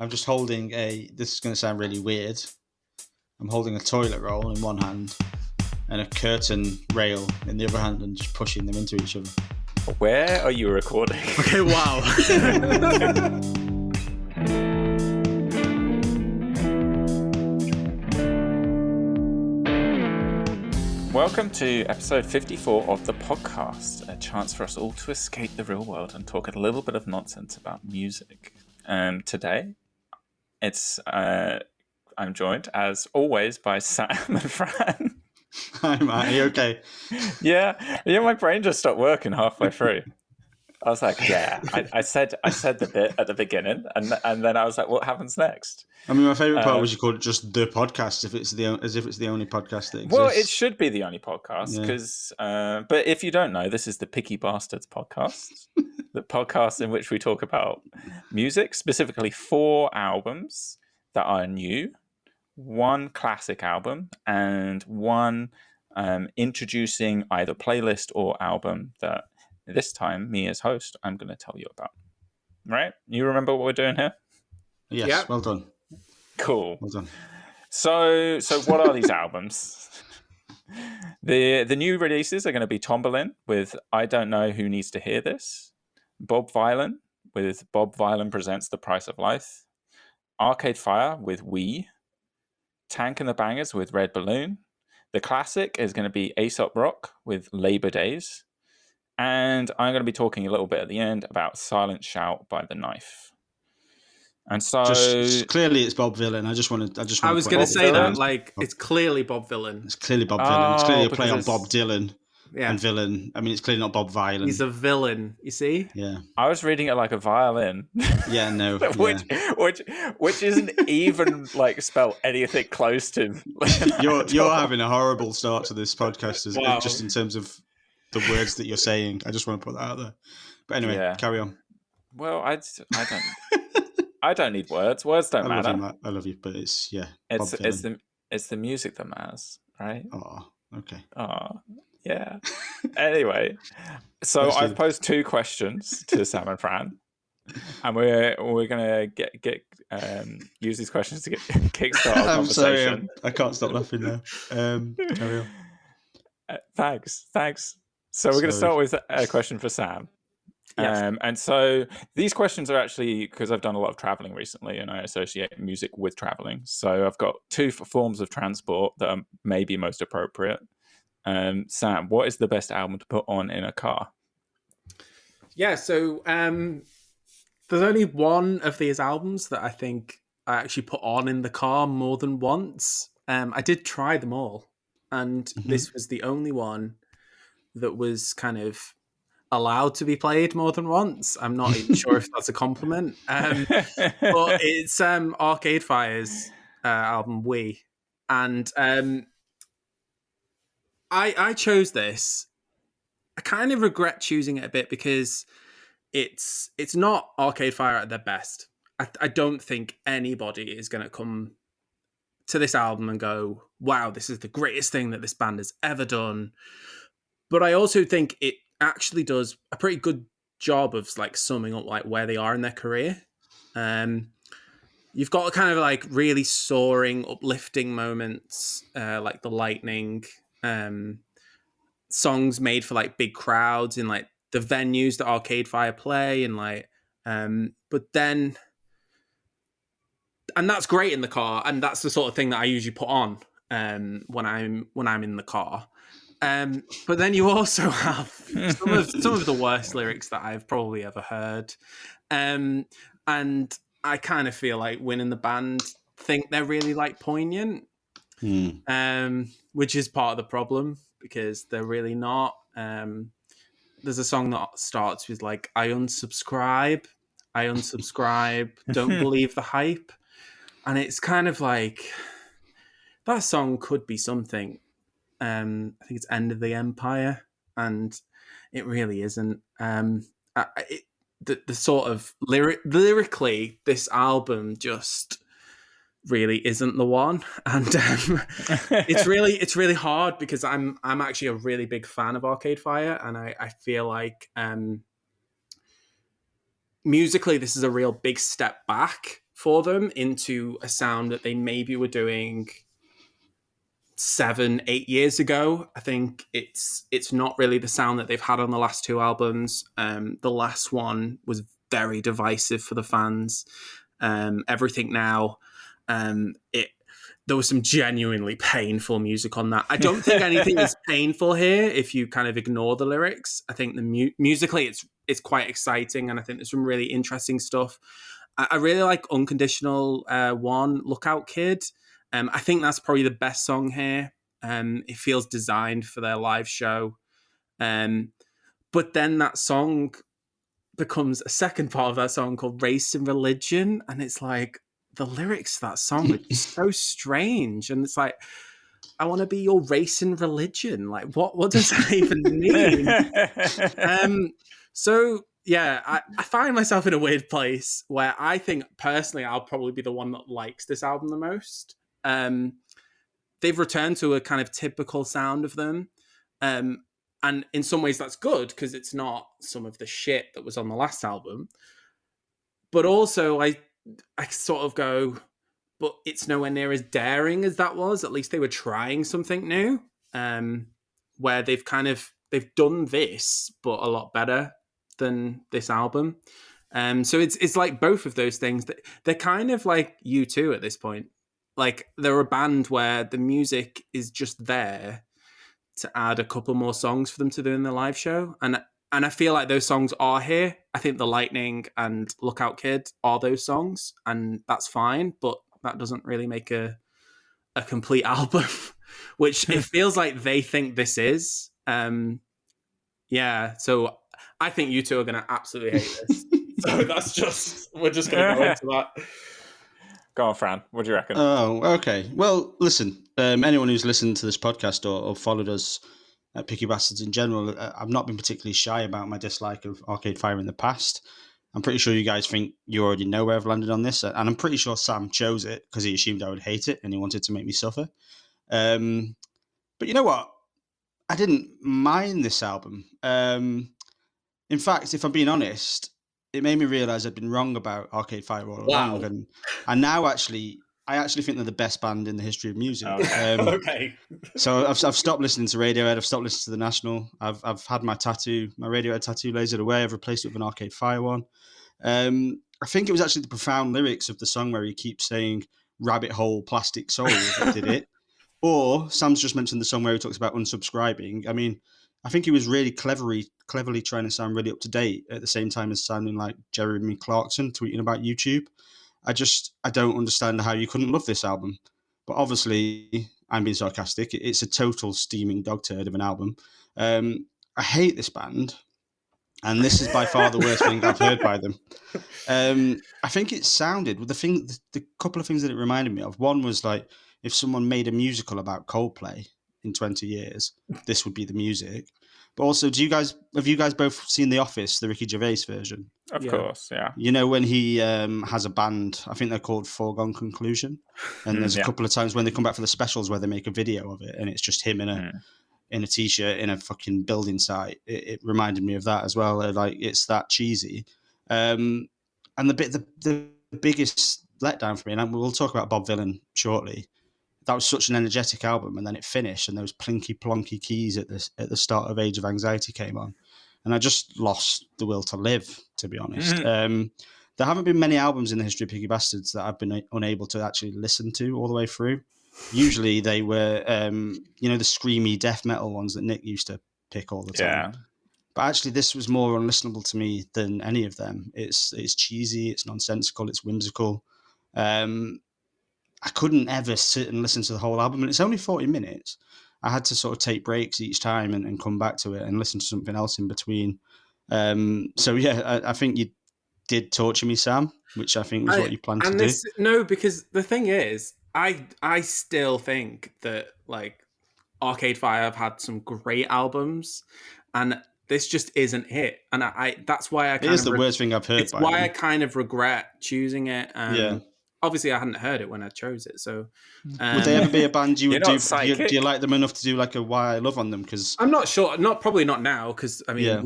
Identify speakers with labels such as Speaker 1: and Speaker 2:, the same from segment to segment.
Speaker 1: I'm just holding this is going to sound really weird. I'm holding a toilet roll in one hand and a curtain rail in the other hand and just pushing them into each other.
Speaker 2: Where are you recording?
Speaker 3: Okay, wow.
Speaker 2: Welcome to episode 54 of the podcast, a chance for us all to escape the real world and talk a little bit of nonsense about music. Today, I'm joined, as always, by Sam and Fran.
Speaker 1: Hi, Matt. Are you okay?
Speaker 2: Yeah, my brain just stopped working halfway through. I was like, I said the bit at the beginning, and then I was like, what happens next?
Speaker 1: I mean, my favourite part was you called it just the podcast, as if it's the only podcast that exists.
Speaker 2: Well, it should be the only podcast, because, but if you don't know, this is the Picky Bastards podcast, the podcast in which we talk about music, specifically 4 albums that are new, 1 classic album, and 1 introducing either playlist or album that this time, me as host, I'm going to tell you about. Right? You remember what we're doing here?
Speaker 1: Yes,
Speaker 3: Yep.
Speaker 1: Well done.
Speaker 2: Cool.
Speaker 1: Well done.
Speaker 2: So what are these albums? The new releases are going to be Tomberlin with I Don't Know Who Needs to Hear This, Bob Vylan with Bob Vylan Presents The Price of Life, Arcade Fire with We, Tanka And The Bangs with Red Balloon. The classic is going to be Aesop Rock with Labor Days. And I'm going to be talking a little bit at the end about Silent Shout by The Knife. And so
Speaker 1: clearly it's Bob Vylan. I was
Speaker 3: going to say
Speaker 2: Vylan?
Speaker 3: that, like, it's clearly Bob Vylan.
Speaker 1: It's clearly Bob Vylan. It's clearly a play on
Speaker 2: because
Speaker 1: Bob Dylan and villain. I mean, it's clearly not Bob Vylan.
Speaker 3: He's a villain, you see?
Speaker 1: Yeah.
Speaker 2: I was reading it like a violin.
Speaker 1: Yeah, no.
Speaker 2: which isn't even like spelled anything close to.
Speaker 1: You're having a horrible start to this podcast,
Speaker 3: Wow.
Speaker 1: just in terms of the words that you're saying. I just want to put that out there. But anyway, carry on.
Speaker 2: Well, I don't need words. Words don't matter.
Speaker 1: Love you, Matt. I love you, but it's
Speaker 2: the music that matters, right?
Speaker 1: Oh, okay.
Speaker 2: Oh, yeah. Anyway, so I've posed 2 questions to Sam and Fran, and we're gonna get use these questions to kickstart our
Speaker 1: I'm
Speaker 2: conversation.
Speaker 1: sorry, I can't stop laughing now. Carry on.
Speaker 2: Thanks. So we're going to start with a question for Sam.
Speaker 3: Yes.
Speaker 2: And so these questions are actually, because I've done a lot of traveling recently and I associate music with traveling. So I've got 2 forms of transport that are maybe most appropriate. Sam, what is the best album to put on in a car?
Speaker 3: Yeah, so there's only one of these albums that I think I actually put on in the car more than once. I did try them all, and this was the only one that was kind of allowed to be played more than once. I'm not even sure if that's a compliment. But it's Arcade Fire's album, We. And I chose this. I kind of regret choosing it a bit because it's not Arcade Fire at their best. I don't think anybody is going to come to this album and go, wow, this is the greatest thing that this band has ever done. But I also think it actually does a pretty good job of like summing up like where they are in their career. You've got kind of like really soaring, uplifting moments, like The Lightning, songs made for like big crowds in like the venues that Arcade Fire play, and like, but then, and that's great in the car, and that's the sort of thing that I usually put on when I'm in the car. But then you also have some of the worst lyrics that I've probably ever heard. And I kind of feel like Win and the band think they're really like poignant, which is part of the problem because they're really not. There's a song that starts with like, I unsubscribe, don't believe the hype. And it's kind of like, that song could be something. I think it's End of the Empire, and it really isn't. The sort of lyrically, this album just really isn't the one, and it's really hard because I'm actually a really big fan of Arcade Fire, and I feel like musically this is a real big step back for them into a sound that they maybe were doing 7-8 years ago. I think it's not really the sound that they've had on the last two albums. The last one was very divisive for the fans. Everything Now, there was some genuinely painful music on that. I don't think anything is painful here if you kind of ignore the lyrics. I think the musically it's quite exciting, and I think there's some really interesting stuff. I really like Unconditional One, Lookout Kid. I think that's probably the best song here. It feels designed for their live show. But then that song becomes a second part of that song called Race and Religion. And it's like, the lyrics to that song are just so strange. And it's like, I want to be your race and religion. Like, what does that even mean? So yeah, I find myself in a weird place where I think personally I'll probably be the one that likes this album the most. They've returned to a kind of typical sound of them. And in some ways that's good because it's not some of the shit that was on the last album. But also I sort of go, but it's nowhere near as daring as that was. At least they were trying something new, where they've done this, but a lot better than this album. So it's like both of those things. They're kind of like U2 at this point. Like they're a band where the music is just there to add a couple more songs for them to do in the live show. And I feel like those songs are here. I think The Lightning and Lookout Kid are those songs, and that's fine, but that doesn't really make a complete album, which it feels like they think this is. Yeah, so I think you two are going to absolutely hate this. So we're just going to go into that.
Speaker 2: Go on, Fran. What do you reckon?
Speaker 1: Oh, okay. Well, listen, anyone who's listened to this podcast or followed us at Picky Bastards in general, I've not been particularly shy about my dislike of Arcade Fire in the past. I'm pretty sure you guys think you already know where I've landed on this, and I'm pretty sure Sam chose it because he assumed I would hate it and he wanted to make me suffer. But you know what? I didn't mind this album. In fact, if I'm being honest, it made me realise I'd been wrong about Arcade Fire all along, and now I actually think they're the best band in the history of music.
Speaker 3: Okay.
Speaker 1: So I've stopped listening to Radiohead. I've stopped listening to The National. I've had my Radiohead tattoo lasered away. I've replaced it with an Arcade Fire one. I think it was actually the profound lyrics of the song where he keeps saying "rabbit hole, plastic soul" that did it. Or Sam's just mentioned the song where he talks about unsubscribing. I mean, I think he was really cleverly trying to sound really up to date at the same time as sounding like Jeremy Clarkson tweeting about YouTube. I don't understand how you couldn't love this album. But obviously, I'm being sarcastic. It's a total steaming dog turd of an album. I hate this band, and this is by far the worst thing I've heard by them. I think it sounded, the couple of things that it reminded me of. One was like, if someone made a musical about Coldplay in 20 years, this would be the music. But also, have you guys both seen The Office, the Ricky Gervais version?
Speaker 2: Of course, yeah.
Speaker 1: You know, when he has a band, I think they're called Foregone Conclusion. And there's a couple of times when they come back for the specials where they make a video of it and it's just him in a t-shirt in a fucking building site. It reminded me of that as well. Like, it's that cheesy. And the biggest letdown for me, and we'll talk about Bob Vylan shortly, that was such an energetic album, and then it finished, and those plinky plonky keys at the start of Age of Anxiety came on, and I just lost the will to live, to be honest. There haven't been many albums in the history of Piggy Bastards that I've been unable to actually listen to all the way through. Usually they were, the screamy death metal ones that Nick used to pick all the time.
Speaker 2: Yeah.
Speaker 1: But actually, this was more unlistenable to me than any of them. It's cheesy, it's nonsensical, it's whimsical. I couldn't ever sit and listen to the whole album, and it's only 40 minutes. I had to sort of take breaks each time and come back to it and listen to something else in between. I think you did torture me, Sam, which I think was what you planned to do.
Speaker 3: No, because the thing is, I still think that like Arcade Fire have had some great albums, and this just isn't it. And that's why it
Speaker 1: is the worst thing I've heard.
Speaker 3: It's why I kind of regret choosing it. Obviously, I hadn't heard it when I chose it. So,
Speaker 1: would they ever be a band you would do? Do you like them enough to do like a "Why I Love" on them? Because
Speaker 3: I'm not sure. Probably not now. Because I mean,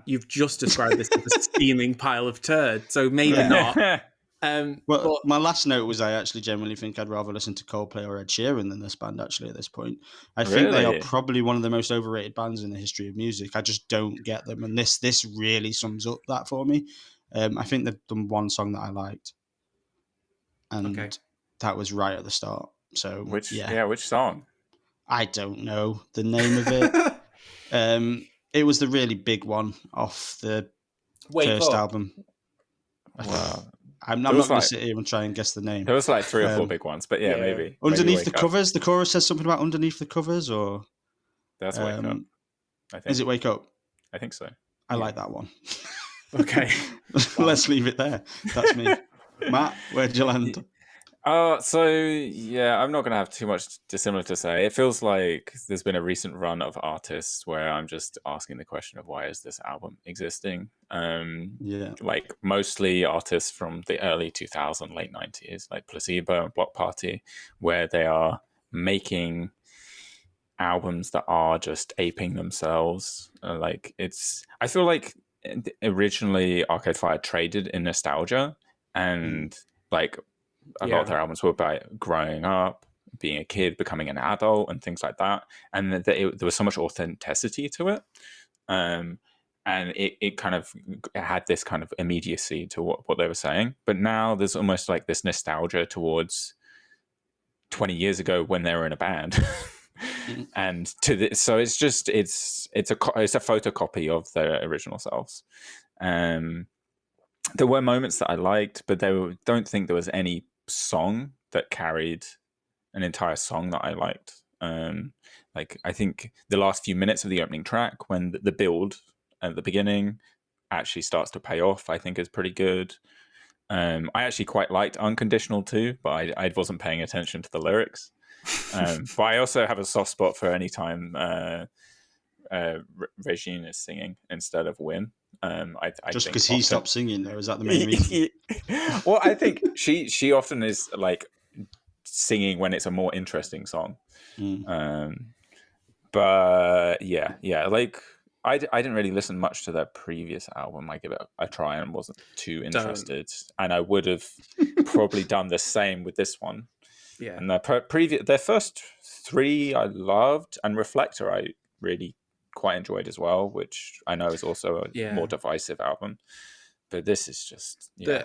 Speaker 3: you've just described this as a steaming pile of turd. So maybe not.
Speaker 1: Well,
Speaker 3: But
Speaker 1: my last note was I actually genuinely think I'd rather listen to Coldplay or Ed Sheeran than this band, actually, at this point. I think they are
Speaker 2: Really?
Speaker 1: probably one of the most overrated bands in the history of music. I just don't get them. And this really sums up that for me. I think they've done one song that I liked, and
Speaker 3: okay.
Speaker 1: that was right at the start. So,
Speaker 2: Which song?
Speaker 1: I don't know the name of it. It was the really big one off the
Speaker 3: Wake
Speaker 1: first
Speaker 3: Up.
Speaker 1: album.
Speaker 2: Wow.
Speaker 1: I'm
Speaker 2: There
Speaker 1: not
Speaker 2: was
Speaker 1: going to
Speaker 2: like-
Speaker 1: sit here and try and guess the name.
Speaker 2: There was like 3 or 4 big ones, but
Speaker 3: yeah.
Speaker 2: maybe.
Speaker 1: Underneath
Speaker 2: maybe
Speaker 1: the
Speaker 2: Wake Up.
Speaker 1: covers, the chorus says something about underneath the covers, or
Speaker 2: That's Wake Up. I think.
Speaker 1: is it Wake Up?
Speaker 2: I think so.
Speaker 1: I like that one.
Speaker 3: Okay.
Speaker 1: Let's leave it there. That's me. Matt, where'd you land?
Speaker 2: So yeah, I'm not going to have too much dissimilar to say. It feels like there's been a recent run of artists where I'm just asking the question of why is this album existing?
Speaker 1: Yeah.
Speaker 2: Like mostly artists from the early 2000s, late 90s, like Placebo and Block Party, where they are making albums that are just aping themselves. I feel like originally Arcade Fire traded in nostalgia, and like a lot of their albums were about growing up, being a kid, becoming an adult, and things like that. And there was so much authenticity to it. And it kind of had this kind of immediacy to what they were saying. But now there's almost like this nostalgia towards 20 years ago when they were in a band. And so it's just it's a photocopy of their original selves. There were moments that I liked, but don't think there was any song that carried an entire song that I liked. Like I think the last few minutes of the opening track, when the build at the beginning actually starts to pay off, I think is pretty good. I actually quite liked Unconditional too, but I wasn't paying attention to the lyrics. But I also have a soft spot for any time Regine is singing instead of Win.
Speaker 1: Just because he stopped singing, though, is that the main reason?
Speaker 2: Well, I think she often is like singing when it's a more interesting song. But yeah, like I didn't really listen much to their previous album. I give it a try and wasn't too interested, and I would have probably done the same with this one.
Speaker 3: Yeah,
Speaker 2: and their first 3 I loved, and Reflector I really quite enjoyed as well, which I know is also a more divisive album. But this is just
Speaker 3: this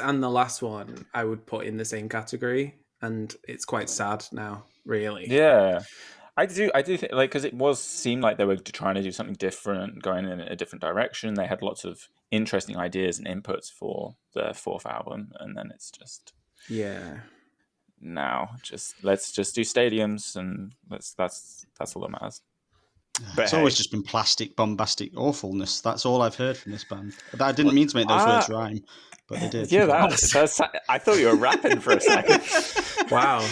Speaker 3: and the last one I would put in the same category, and it's quite sad now, really.
Speaker 2: Yeah, I do think, like, because it seemed like they were trying to do something different, going in a different direction. They had lots of interesting ideas and inputs for their 4th album, and then it's just now let's just do stadiums, and that's all that matters.
Speaker 1: But it's always just been plastic, bombastic awfulness. That's all I've heard from this band. I didn't mean to make those words rhyme, but they did.
Speaker 2: Yeah, that's I thought you were rapping for a second.
Speaker 3: Wow.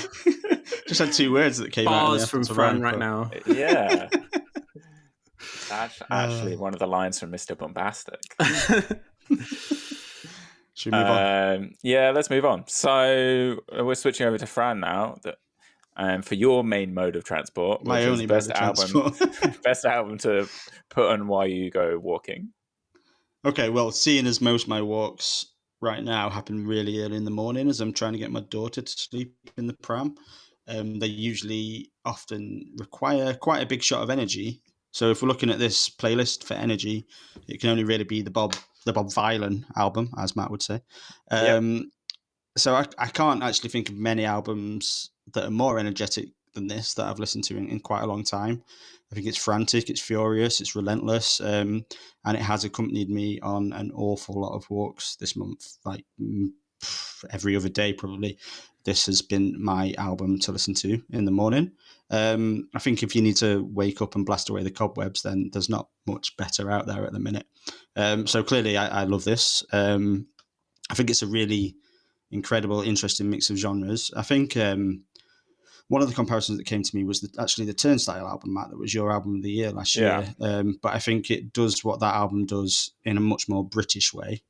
Speaker 1: Just had 2 words that came out.
Speaker 3: Bars from Fran right now.
Speaker 2: Yeah. That's actually one of the lines from Mr. Bombastic.
Speaker 1: Should we move on?
Speaker 2: Yeah, let's move on. So we're switching over to Fran now. For your main mode of transport,
Speaker 1: my only
Speaker 2: best
Speaker 1: mode of transport.
Speaker 2: best album to put on while you go walking.
Speaker 1: Okay, well, seeing as most of my walks right now happen really early in the morning as I'm trying to get my daughter to sleep in the pram, they usually often require quite a big shot of energy. So if we're looking at this playlist for energy, it can only really be the Bob Vylan album, as Matt would say. So I can't actually think of many albums that are more energetic than this that I've listened to in quite a long time. I think it's frantic, it's furious, it's relentless, and it has accompanied me on an awful lot of walks this month, like every other day probably. This has been my album to listen to in the morning. I think if you need to wake up and blast away the cobwebs, then there's not much better out there at the minute. So clearly I love this. I think it's a really incredible, interesting mix of genres. I think one of the comparisons that came to me was actually the Turnstile album, Matt, that was your album of the year last year. But I think it does what that album does in a much more British way,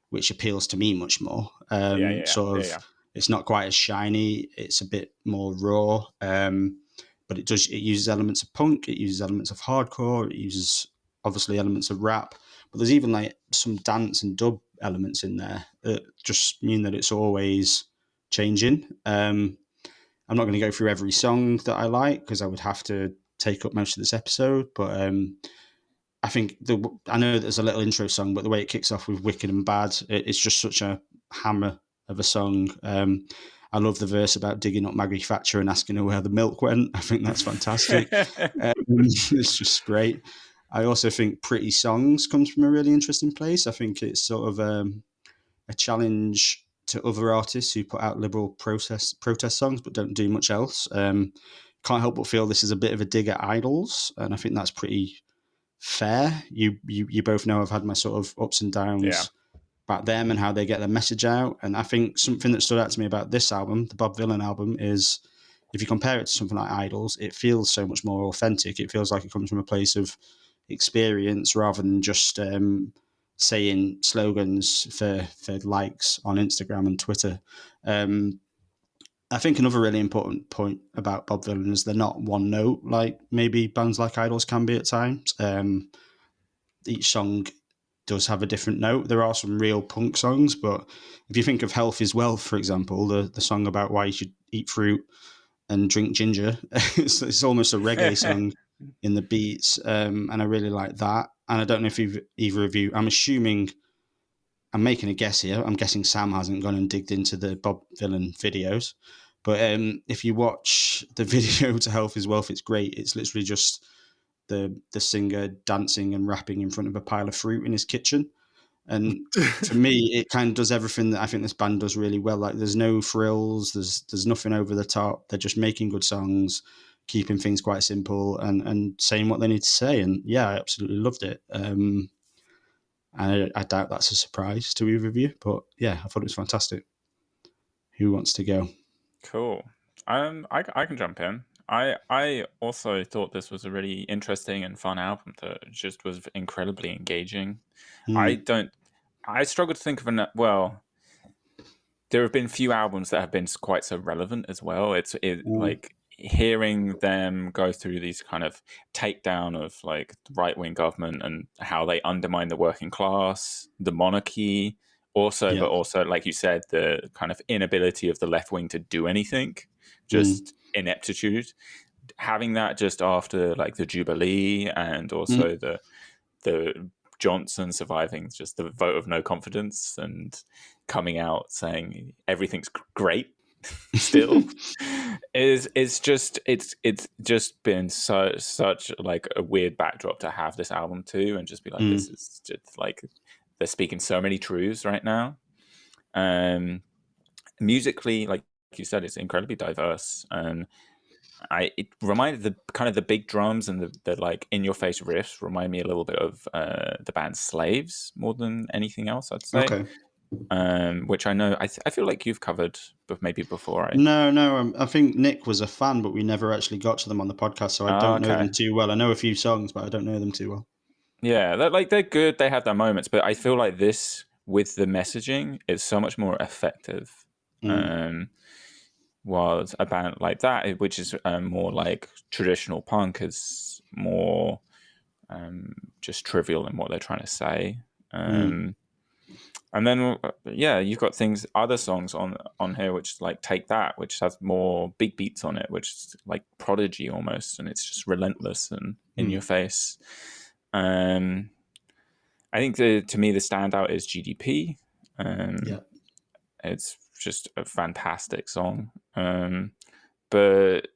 Speaker 1: which appeals to me much more. It's not quite as shiny. It's a bit more raw, but it uses elements of punk. It uses elements of hardcore. It uses obviously elements of rap, but there's even like some dance and dub elements in there that just mean that it's always changing. I'm not going to go through every song that I like because I would have to take up most of this episode, but I think I know there's a little intro song, but the way it kicks off with "Wicked and Bad," it's just such a hammer of a song. I love the verse about digging up Maggie Thatcher and asking her where the milk went. I think that's fantastic. It's just great. I also think "Pretty Songs" comes from a really interesting place. I think it's sort of a challenge to other artists who put out liberal protest songs but don't do much else. Can't help but feel this is a bit of a dig at idols, and I think that's pretty fair. You both know I've had my sort of ups and downs about them and how they get their message out. And I think something that stood out to me about this album, the Bob Vylan album, is if you compare it to something like Idols, it feels so much more authentic. It feels like it comes from a place of experience rather than just saying slogans for likes on Instagram and Twitter. I think another really important point about Bob Vylan is they're not one note like maybe bands like Idols can be at times. Each song does have a different note. There are some real punk songs, but if you think of Health is Wealth, for example, the song about why you should eat fruit and drink ginger, it's almost a reggae song in the beats, and I really like that. And I don't know if either of you, I'm making a guess here. I'm guessing Sam hasn't gone and digged into the Bob Vylan videos. But if you watch the video to Health is Wealth, it's great. It's literally just the singer dancing and rapping in front of a pile of fruit in his kitchen. And for me, it kind of does everything that I think this band does really well. Like there's no frills, there's nothing over the top. They're just making good songs, keeping things quite simple and saying what they need to say. And yeah, I absolutely loved it. I doubt that's a surprise to either of you, but yeah, I thought it was fantastic. Who wants to go?
Speaker 2: Cool. I can jump in. I also thought this was a really interesting and fun album that just was incredibly engaging. I struggle to think of well, there have been few albums that have been quite so relevant as well. Like hearing them go through these kind of takedown of like the right-wing government and how they undermine the working class, the monarchy, but also, like you said, the kind of inability of the left wing to do anything, just ineptitude. Having that just after like the Jubilee and also the Johnson surviving just the vote of no confidence and coming out saying everything's great still it's just been such like a weird backdrop to have this album too, and just be like this is just like they're speaking so many truths right now. Musically, like you said, it's incredibly diverse, and it reminded the big drums and the like in your face riffs remind me a little bit of the band Slaves more than anything else, I'd say.
Speaker 1: Okay.
Speaker 2: Which I know I feel like you've covered, but maybe before. Right?
Speaker 1: No. I think Nick was a fan, but we never actually got to them on the podcast, so I don't know them too well. I know a few songs, but I don't know them too well. Yeah,
Speaker 2: they're good. They have their moments, but I feel like this with the messaging is so much more effective. While a band like that, which is more like traditional punk, is more just trivial in what they're trying to say. And then, you've got other songs on here, which like Take That, which has more big beats on it, which is like Prodigy almost, and it's just relentless and in your face. I think to me the standout is GDP. It's just a fantastic song. But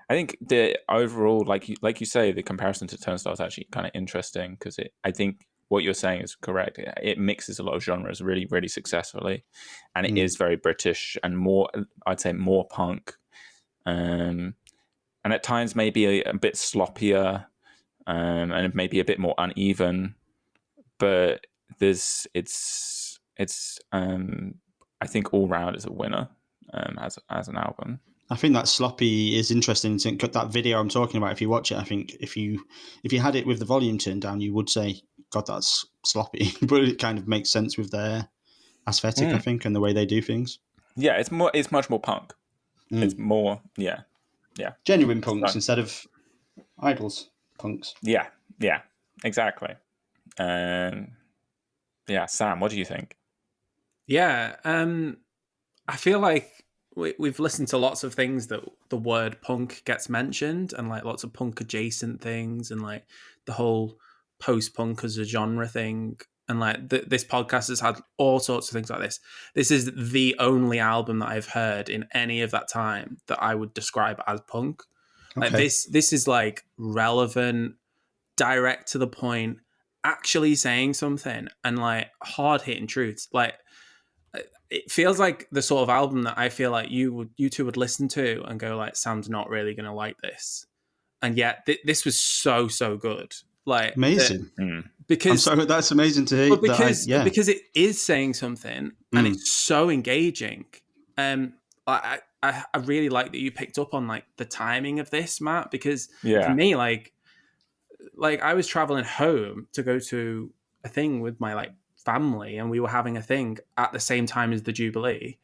Speaker 2: I think the overall, like you say, the comparison to Turnstile is actually kind of interesting because I think what you're saying is correct. It mixes a lot of genres really, really successfully, and it is very British and more, I'd say, more punk, and at times maybe a bit sloppier, and maybe a bit more uneven. But it's I think all round is a winner as an album.
Speaker 1: I think that sloppy is interesting. That video I'm talking about, if you watch it, I think if you had it with the volume turned down, you would say, God, that's sloppy. But it kind of makes sense with their aesthetic, I think, and the way they do things.
Speaker 2: Yeah, it's much more punk. It's more, yeah.
Speaker 1: Genuine punks instead of Idols punks.
Speaker 2: Yeah. exactly. And yeah, Sam, what do you think?
Speaker 3: Yeah, I feel like we've listened to lots of things that the word punk gets mentioned, and like lots of punk adjacent things, and like the whole post punk as a genre thing. And like this podcast has had all sorts of things like this. This is the only album that I've heard in any of that time that I would describe as punk. Like
Speaker 1: Okay.
Speaker 3: this is like relevant, direct to the point, actually saying something, and like hard hitting truths. Like it feels like the sort of album that I feel like you two would listen to and go like, Sam's not really going to like this, and yet this was so good. Like
Speaker 1: Amazing. I'm
Speaker 3: because
Speaker 1: sorry, that's amazing to hear.
Speaker 3: but because it is saying something and it's so engaging. I really like that you picked up on like the timing of this, Matt, because for me, like I was traveling home to go to a thing with my like family, and we were having a thing at the same time as the Jubilee,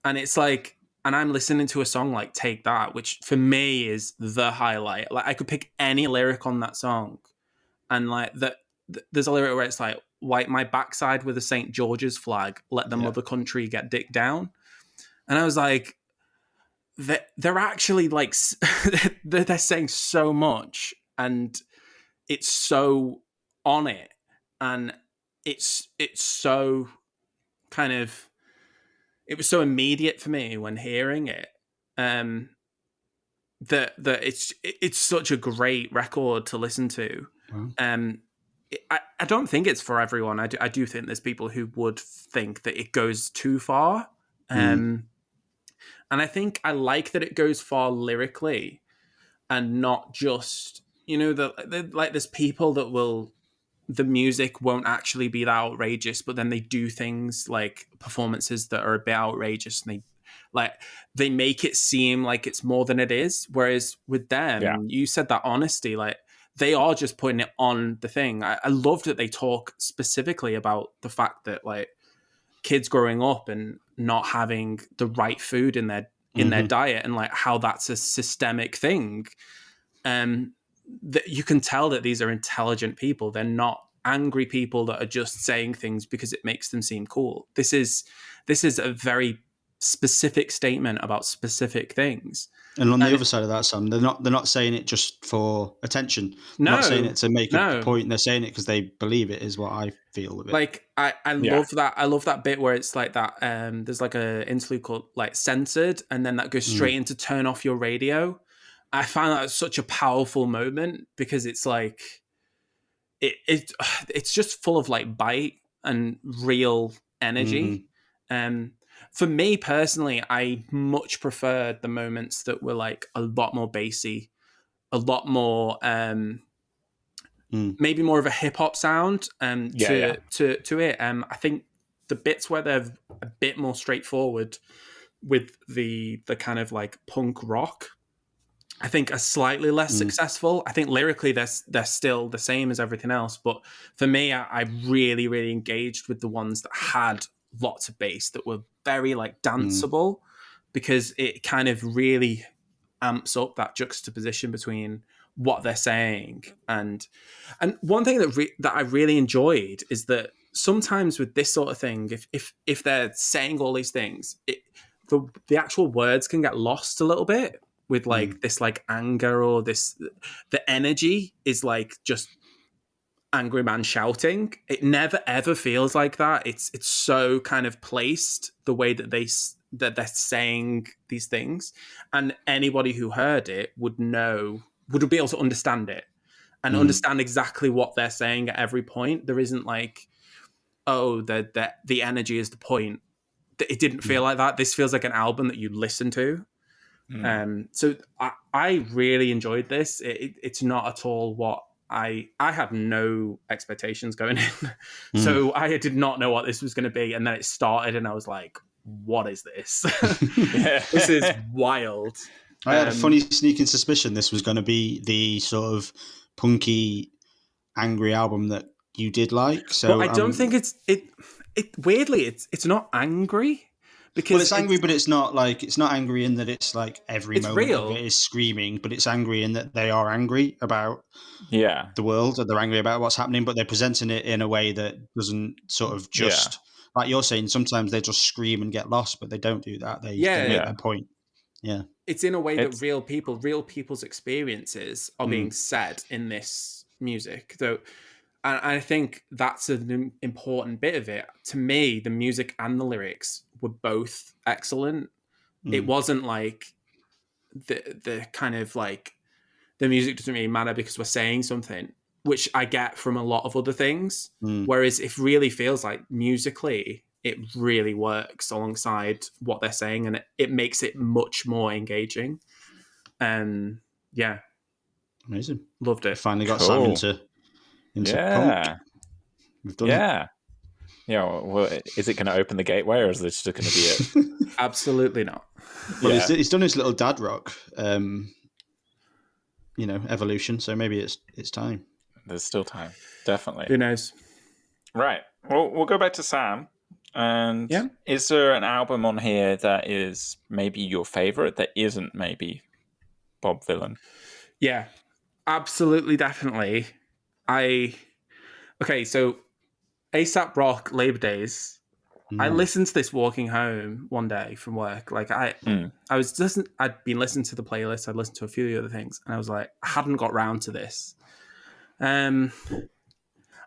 Speaker 3: and it's like, and I'm listening to a song like Take That, which for me is the highlight. Like I could pick any lyric on that song, and like there's a lyric where it's like, wipe my backside with a St. George's flag, let the mother country get dick down. And I was like, they're actually like they're saying so much, and it's so on it, and it's so kind of, it was so immediate for me when hearing it, that it's such a great record to listen to.
Speaker 1: Wow.
Speaker 3: I don't think it's for everyone. I do think there's people who would think that it goes too far, and I think I like that it goes far lyrically, and not just, you know, like there's people that will, the music won't actually be that outrageous, but then they do things like performances that are a bit outrageous, and they make it seem like it's more than it is. Whereas with them, you said that honesty, like they are just putting it on the thing. I love that they talk specifically about the fact that like kids growing up and not having the right food in their diet, and like how that's a systemic thing. That you can tell that these are intelligent people. They're not angry people that are just saying things because it makes them seem cool. This is a very specific statement about specific things.
Speaker 1: And on the other side of that, Sam, they're not saying it just for attention. They're not saying it to make a point. They're saying it because they believe it, is what I feel of it.
Speaker 3: Like I love that. I love that bit where it's like that. There's like a interlude called like Censored, and then that goes straight into Turn Off Your Radio. I find that such a powerful moment, because it's like it's just full of like bite and real energy. For me personally, I much preferred the moments that were like a lot more bassy, a lot more maybe more of a hip hop sound to it. I think the bits where they're a bit more straightforward with the kind of like punk rock, I think are slightly less successful. I think lyrically they're still the same as everything else, but for me, I really, really engaged with the ones that had lots of bass, that were very like danceable, because it kind of really amps up that juxtaposition between what they're saying. And one thing that I really enjoyed is that sometimes with this sort of thing, if they're saying all these things, the actual words can get lost a little bit with like this like anger, or this, the energy is like just angry man shouting. It never ever feels like that. It's so kind of placed, the way that they're saying these things, and anybody who heard it would be able to understand it, and understand exactly what they're saying at every point. There isn't like, oh, the energy is the point. It didn't feel like that. This feels like an album that you listen to. So I really enjoyed this. It's not at all what I had no expectations going in. So I did not know what this was going to be. And then it started and I was like, what is this? This is wild.
Speaker 1: I had a funny sneaking suspicion this was going to be the sort of punky, angry album that you did like. So
Speaker 3: well, I don't think it weirdly, it's not angry, because
Speaker 1: Well, it's angry, but it's not angry in that it's like every
Speaker 3: It's
Speaker 1: moment
Speaker 3: real.
Speaker 1: of it is screaming, but it's angry in that they are angry about
Speaker 2: Yeah.
Speaker 1: the world, and they're angry about what's happening, but they're presenting it in a way that doesn't sort of just, like you're saying, sometimes they just scream and get lost, but they don't do that. They make their point. Yeah.
Speaker 3: It's in a way that real people's experiences are being said in this music. So, and I think that's an important bit of it. To me, the music and the lyrics were both excellent. It wasn't like the kind of like the music doesn't really matter because we're saying something, which I get from a lot of other things. Whereas it really feels like musically, it really works alongside what they're saying, and it makes it much more engaging. Yeah.
Speaker 1: Amazing.
Speaker 3: Loved it.
Speaker 1: Finally got Sam into punk. We've done it.
Speaker 2: Yeah, well, is it going to open the gateway, or is this just going to be it?
Speaker 3: Absolutely not.
Speaker 1: Well, he's done his little dad rock, evolution. So maybe it's time.
Speaker 2: There's still time, definitely.
Speaker 3: Who knows?
Speaker 2: Right. Well, we'll go back to Sam. And is there an album on here that is maybe your favorite that isn't maybe Bob Vylan?
Speaker 3: Yeah, absolutely, definitely. So Aesop Rock, Labor Days. I listened to this walking home one day from work. Like I'd been listening to the playlist. I'd listened to a few of the other things, and I was like, I hadn't got round to this. And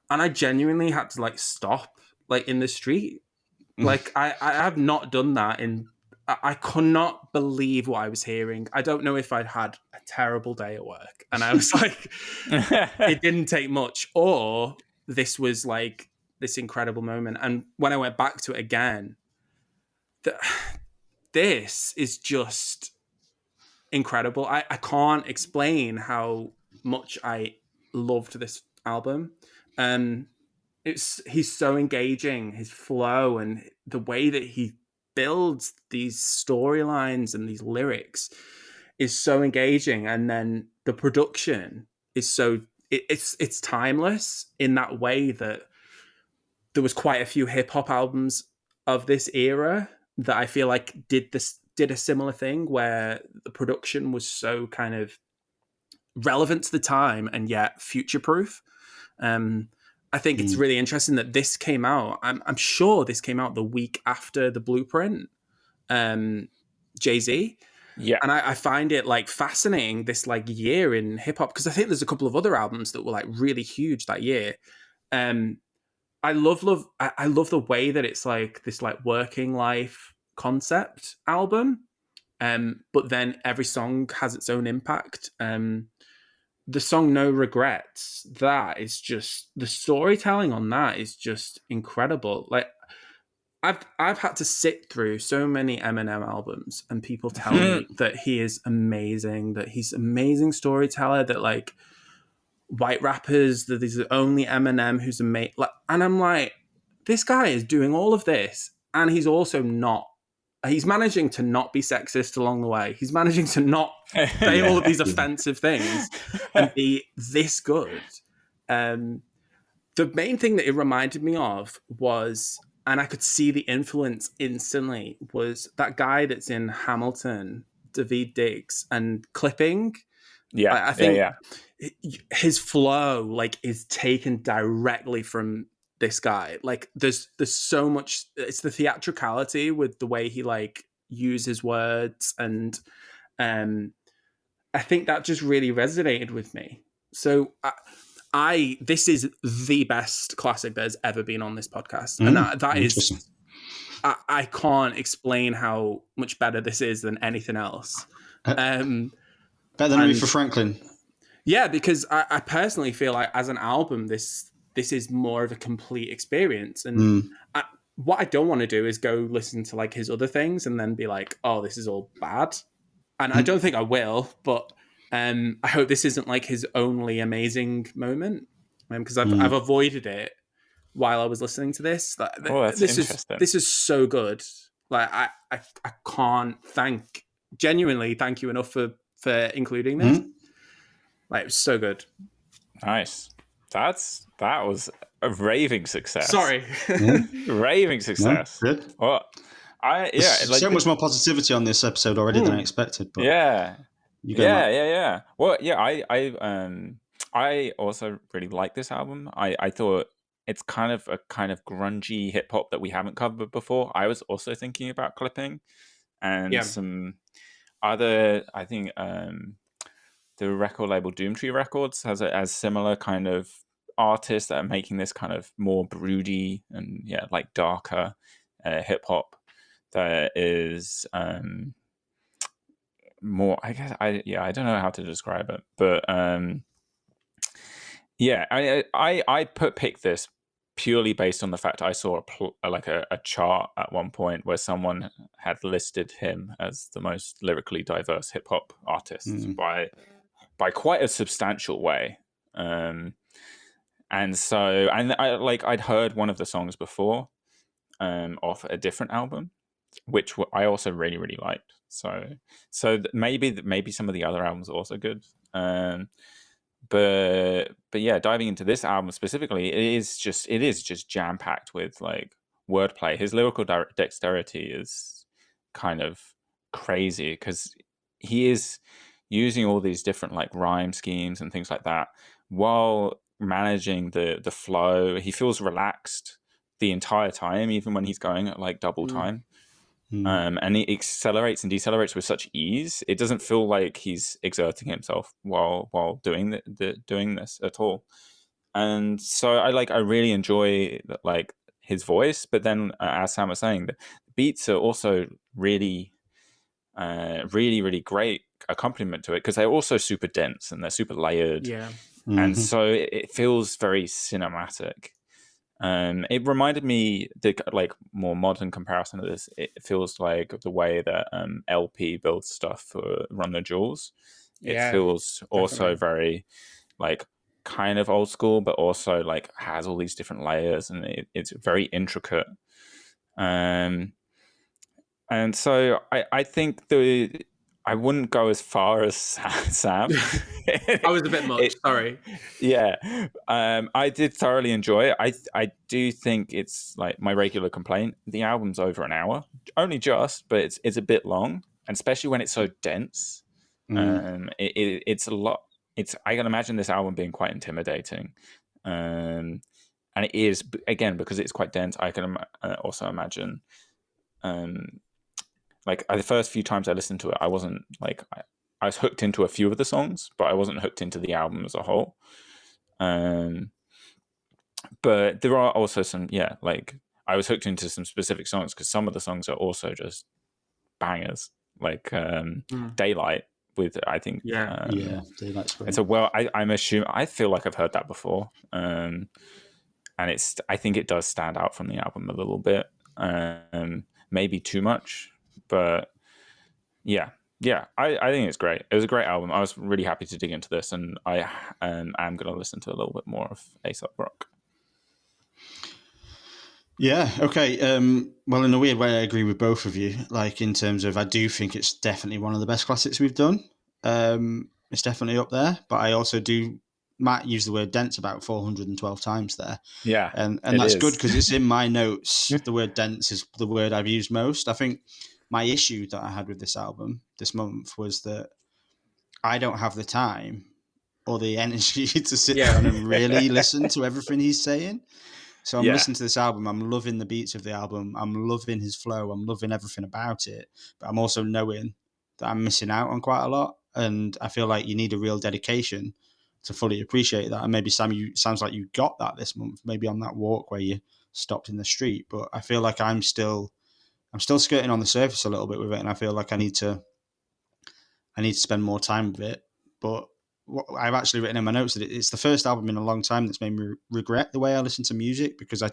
Speaker 3: I genuinely had to like stop like in the street. Like I have not done that I could not believe what I was hearing. I don't know if I'd had a terrible day at work and I was like, it didn't take much, or this was like this incredible moment. And when I went back to it again, this is just incredible. I can't explain how much I loved this album. He's so engaging, his flow and the way that he builds these storylines and these lyrics is so engaging, and then the production is so it's timeless in that way that there was quite a few hip-hop albums of this era that I feel like did a similar thing where the production was so kind of relevant to the time and yet future-proof. I think it's really interesting that this came out. I'm sure this came out the week after the Blueprint, Jay-Z.
Speaker 2: Yeah.
Speaker 3: And I find it like fascinating this like year in hip hop, because I think there's a couple of other albums that were like really huge that year. I love the way that it's like this like working life concept album. But then every song has its own impact. The song No Regrets, that is just, the storytelling on that is just incredible. Like I've had to sit through so many Eminem albums and people tell me that he is amazing, that he's amazing storyteller, that like white rappers, that he's the only Eminem who's amazing. Like, and I'm like, this guy is doing all of this and he's also not. He's managing to not be sexist along the way. He's managing to not say all of these offensive things and be this good. The main thing that it reminded me of was, and I could see the influence instantly, was that guy that's in Hamilton, Daveed Diggs, and Clipping.
Speaker 2: Yeah,
Speaker 3: I think his flow like is taken directly from this guy. Like there's so much, it's the theatricality with the way he like uses words, and I think that just really resonated with me. So this is the best classic there's ever been on this podcast, and that is I can't explain how much better this is than anything else.
Speaker 1: Better than Aretha Franklin.
Speaker 3: Yeah, because I personally feel like as an album, this is more of a complete experience. And what I don't want to do is go listen to like his other things and then be like, oh, this is all bad. And I don't think I will, but I hope this isn't like his only amazing moment, because I've avoided it while I was listening to this.
Speaker 2: That's interesting.
Speaker 3: This is so good. Like I can't genuinely thank you enough for including this. Like, it was so good.
Speaker 2: Nice. That was a raving success.
Speaker 3: Sorry.
Speaker 2: Raving success.
Speaker 1: No, good.
Speaker 2: Well,
Speaker 1: There's so much more positivity on this episode already than I expected. But you go, Matt.
Speaker 2: Yeah. Well, yeah, I also really like this album. I thought it's kind of a grungy hip hop that we haven't covered before. I was also thinking about Clipping and some other. I think the record label Doomtree Records has a similar kind of artists that are making this kind of more broody and like darker hip hop that is more, I guess, I don't know how to describe it, but I picked this purely based on the fact I saw a chart at one point where someone had listed him as the most lyrically diverse hip hop artist by quite a substantial way. And I'd heard one of the songs before off a different album, which I also really, really liked. So maybe some of the other albums are also good. But yeah, diving into this album specifically, it is just jam packed with like wordplay. His lyrical dexterity is kind of crazy because he is using all these different like rhyme schemes and things like that while managing the flow. He feels relaxed the entire time, even when he's going at like double time. And he accelerates and decelerates with such ease. It doesn't feel like he's exerting himself while doing doing this at all. And so I really enjoy like his voice. But then, as Sam was saying, the beats are also really, really, really great accompaniment to it because they're also super dense and they're super layered.
Speaker 3: Yeah.
Speaker 2: And so it feels very cinematic. It reminded me, the like more modern comparison of this, it feels like the way that LP builds stuff for Run the Jewels. It feels also very like kind of old school, but also like has all these different layers and it's very intricate. And so I think I wouldn't go as far as Sam.
Speaker 3: I was a bit much, sorry.
Speaker 2: Yeah. I did thoroughly enjoy it. I do think it's like my regular complaint. The album's over an hour. Only just, but it's a bit long. And especially when it's so dense. It's a lot. I can imagine this album being quite intimidating. And it is, again, because it's quite dense, I can also imagine like the first few times I listened to it, I wasn't like I was hooked into a few of the songs, but I wasn't hooked into the album as a whole. But there are also some, like I was hooked into some specific songs because some of the songs are also just bangers, like Daylight with, I think,
Speaker 1: Daylight's great.
Speaker 2: And so, I'm assuming, I feel like I've heard that before, and I think it does stand out from the album a little bit, maybe too much. But I think it's great. It was a great album. I was really happy to dig into this, and I am going to listen to a little bit more of Aesop Rock.
Speaker 1: Yeah, okay. Well, in a weird way, I agree with both of you. Like, in terms of, I do think it's definitely one of the best classics we've done. It's definitely up there, but I also do. Matt used the word dense about 412 times there.
Speaker 2: Yeah,
Speaker 1: and that's good because it's in my notes. The word dense is the word I've used most. I think my issue that I had with this album this month was that I don't have the time or the energy to sit down and really listen to everything he's saying. So I'm listening to this album. I'm loving the beats of the album. I'm loving his flow. I'm loving everything about it. But I'm also knowing that I'm missing out on quite a lot. And I feel like you need a real dedication to fully appreciate that. And maybe, Sam, sounds like you got that this month, maybe on that walk where you stopped in the street. But I feel like I'm still skirting on the surface a little bit with it. And I feel like I need to spend more time with it. But I've actually written in my notes that it's the first album in a long time that's made me regret the way I listen to music, because I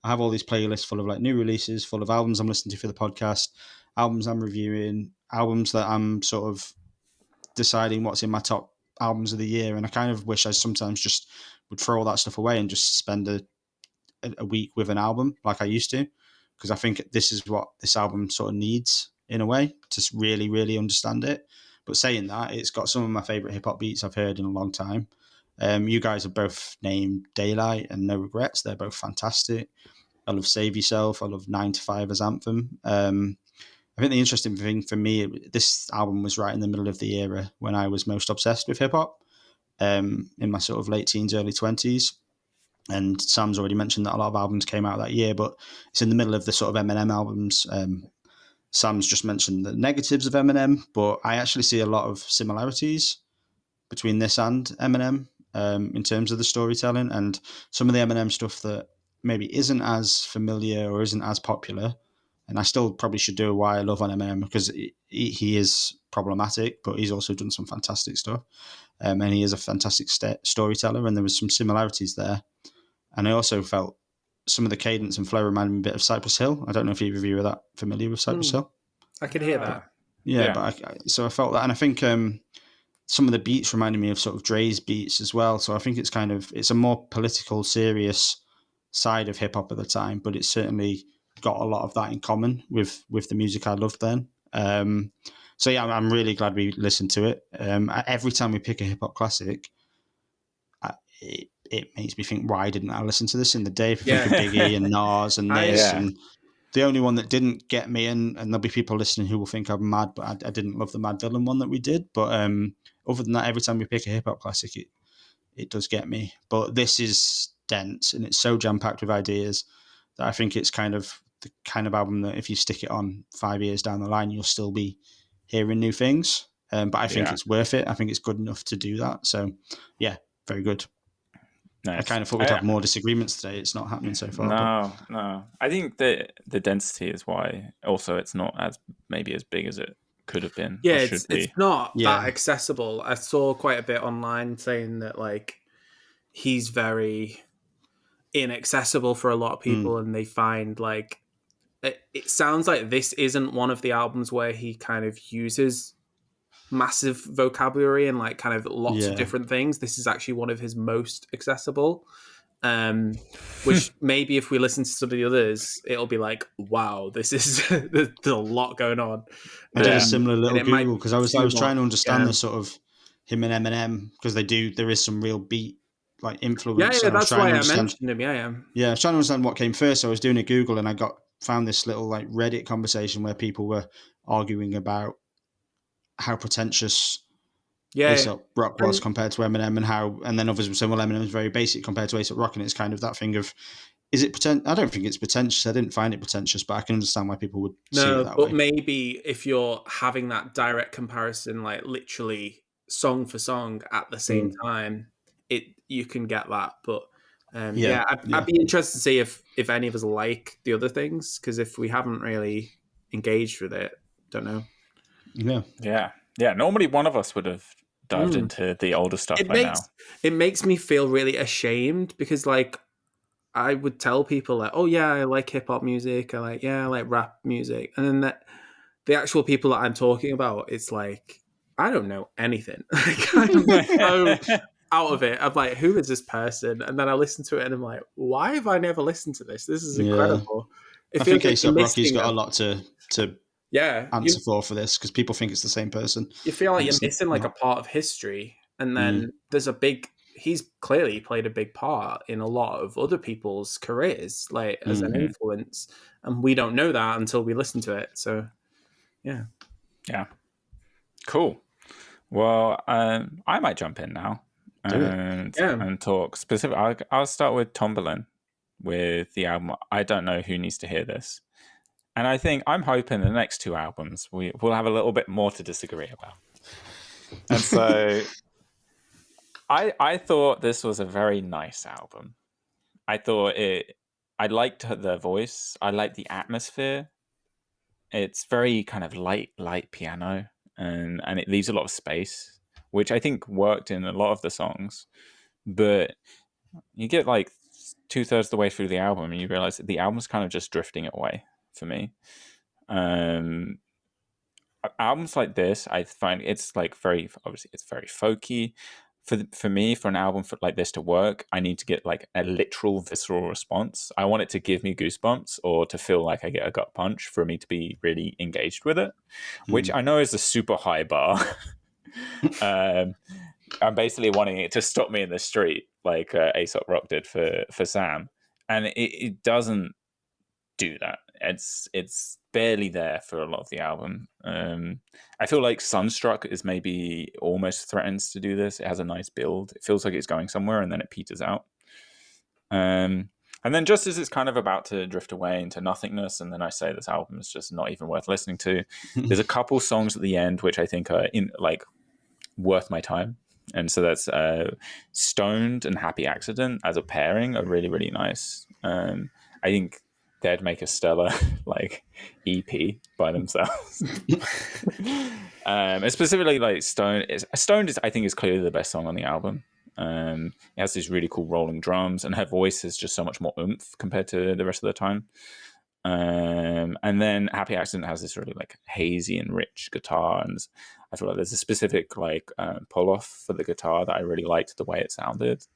Speaker 1: have all these playlists full of like new releases, full of albums I'm listening to for the podcast, albums I'm reviewing, albums that I'm sort of deciding what's in my top albums of the year. And I kind of wish I sometimes just would throw all that stuff away and just spend a week with an album like I used to, because I think this is what this album sort of needs in a way to really, really understand it. But saying that, it's got some of my favourite hip-hop beats I've heard in a long time. You guys have both named Daylight and No Regrets. They're both fantastic. I love Save Yourself. I love 9 to 5 as Anthem. I think the interesting thing for me, this album was right in the middle of the era when I was most obsessed with hip hop, in my sort of late teens, early 20s. And Sam's already mentioned that a lot of albums came out that year, but it's in the middle of the sort of Eminem albums. Sam's just mentioned the negatives of Eminem, but I actually see a lot of similarities between this and Eminem, in terms of the storytelling, and some of the Eminem stuff that maybe isn't as familiar or isn't as popular. And I still probably should do a Why I Love on Eminem, because he is problematic, but he's also done some fantastic stuff. And he is a fantastic storyteller, and there was some similarities there. And I also felt some of the cadence and flow reminded me a bit of Cypress Hill. I don't know if either of you are that familiar with Cypress Hill.
Speaker 3: I could hear that.
Speaker 1: Yeah. But so I felt that, and I think some of the beats reminded me of sort of Dre's beats as well. So I think it's a more political, serious side of hip hop at the time, but it's certainly got a lot of that in common with the music I loved then. So yeah, I'm really glad we listened to it. Every time we pick a hip hop classic, it makes me think, why didn't I listen to this in the day? If you think of Biggie and Nas and this, and the only one that didn't get me, and there'll be people listening who will think I'm mad, but I didn't love the Mad Villain one that we did. But other than that, every time we pick a hip hop classic, it does get me. But this is dense, and it's so jam packed with ideas that I think it's kind of the kind of album that if you stick it on 5 years down the line, you'll still be hearing new things. But I think it's worth it. I think it's good enough to do that. So yeah, very good. Nice. I kind of thought we'd have more disagreements today. It's not happening so far.
Speaker 2: No. I think the density is why. Also, it's not as maybe as big as it could have been.
Speaker 3: Yeah, it's not that accessible. I saw quite a bit online saying that like he's very inaccessible for a lot of people, and they find like it sounds like this isn't one of the albums where he kind of uses massive vocabulary and like kind of lots of different things. This is actually one of his most accessible, which maybe if we listen to some of the others, it'll be like, wow, this is there's a lot going on.
Speaker 1: I did a similar little Google because I was trying to understand the sort of him and Eminem, because there is some real beat like influence.
Speaker 3: Yeah, that's why I mentioned him. Yeah,
Speaker 1: I was trying to understand what came first. So I was doing a Google and I found this little like Reddit conversation where people were arguing about how pretentious Aesop Rock was compared to Eminem, and then others were saying, well, Eminem is very basic compared to Aesop Rock, and it's kind of that thing of, is it pretentious? I don't think it's pretentious. I didn't find it pretentious, but I can understand why people would see it that way.
Speaker 3: But maybe if you're having that direct comparison, like literally song for song at the same time, you can get that. But I'd be interested to see if any of us like the other things, because if we haven't really engaged with it, don't know.
Speaker 2: Yeah. Normally, one of us would have dived into the older stuff now.
Speaker 3: It makes me feel really ashamed, because, like, I would tell people like, "Oh yeah, I like hip hop music. I like rap music," and then the actual people that I'm talking about, it's like I don't know anything. Like, I'm so out of it. I'm like, who is this person? And then I listen to it, and I'm like, why have I never listened to this? This is incredible.
Speaker 1: I think Aesop Rocky's got a lot to answer for this, because people think it's the same person.
Speaker 3: You feel like you're missing like a part of history, and then there's he's clearly played a big part in a lot of other people's careers, like as an influence, and we don't know that until we listen to it. So yeah
Speaker 2: Cool. Well, I might jump in now and talk specific. I'll start with Tomberlin, with the album I Don't Know Who Needs to Hear This. And I think I'm hoping the next two albums we'll have a little bit more to disagree about. And so I thought this was a very nice album. I liked the voice. I liked the atmosphere. It's very kind of light piano, and it leaves a lot of space, which I think worked in a lot of the songs. But you get like 2/3 of the way through the album and you realize that the album's kind of just drifting away for me. Albums like this, I find it's like it's very folky. For me, for an album like this to work, I need to get like a literal visceral response. I want it to give me goosebumps or to feel like I get a gut punch for me to be really engaged with it, which I know is a super high bar. I'm basically wanting it to stop me in the street, like Aesop Rock did for Sam, and it doesn't do that. It's barely there for a lot of the album. I feel like Sunstruck is maybe almost threatens to do this. It has a nice build. It feels like it's going somewhere, and then it peters out. And then just as it's kind of about to drift away into nothingness, and then I say this album is just not even worth listening to, there's a couple songs at the end which I think are worth my time. And so that's Stoned and Happy Accident as a pairing are really, really nice. I think they'd make a stellar EP by themselves. And specifically Stoned is I think is clearly the best song on the album. It has these really cool rolling drums, and her voice is just so much more oomph compared to the rest of the time. And then Happy Accident has this really hazy and rich guitar, and I feel like there's a specific pull off for the guitar that I really liked the way it sounded.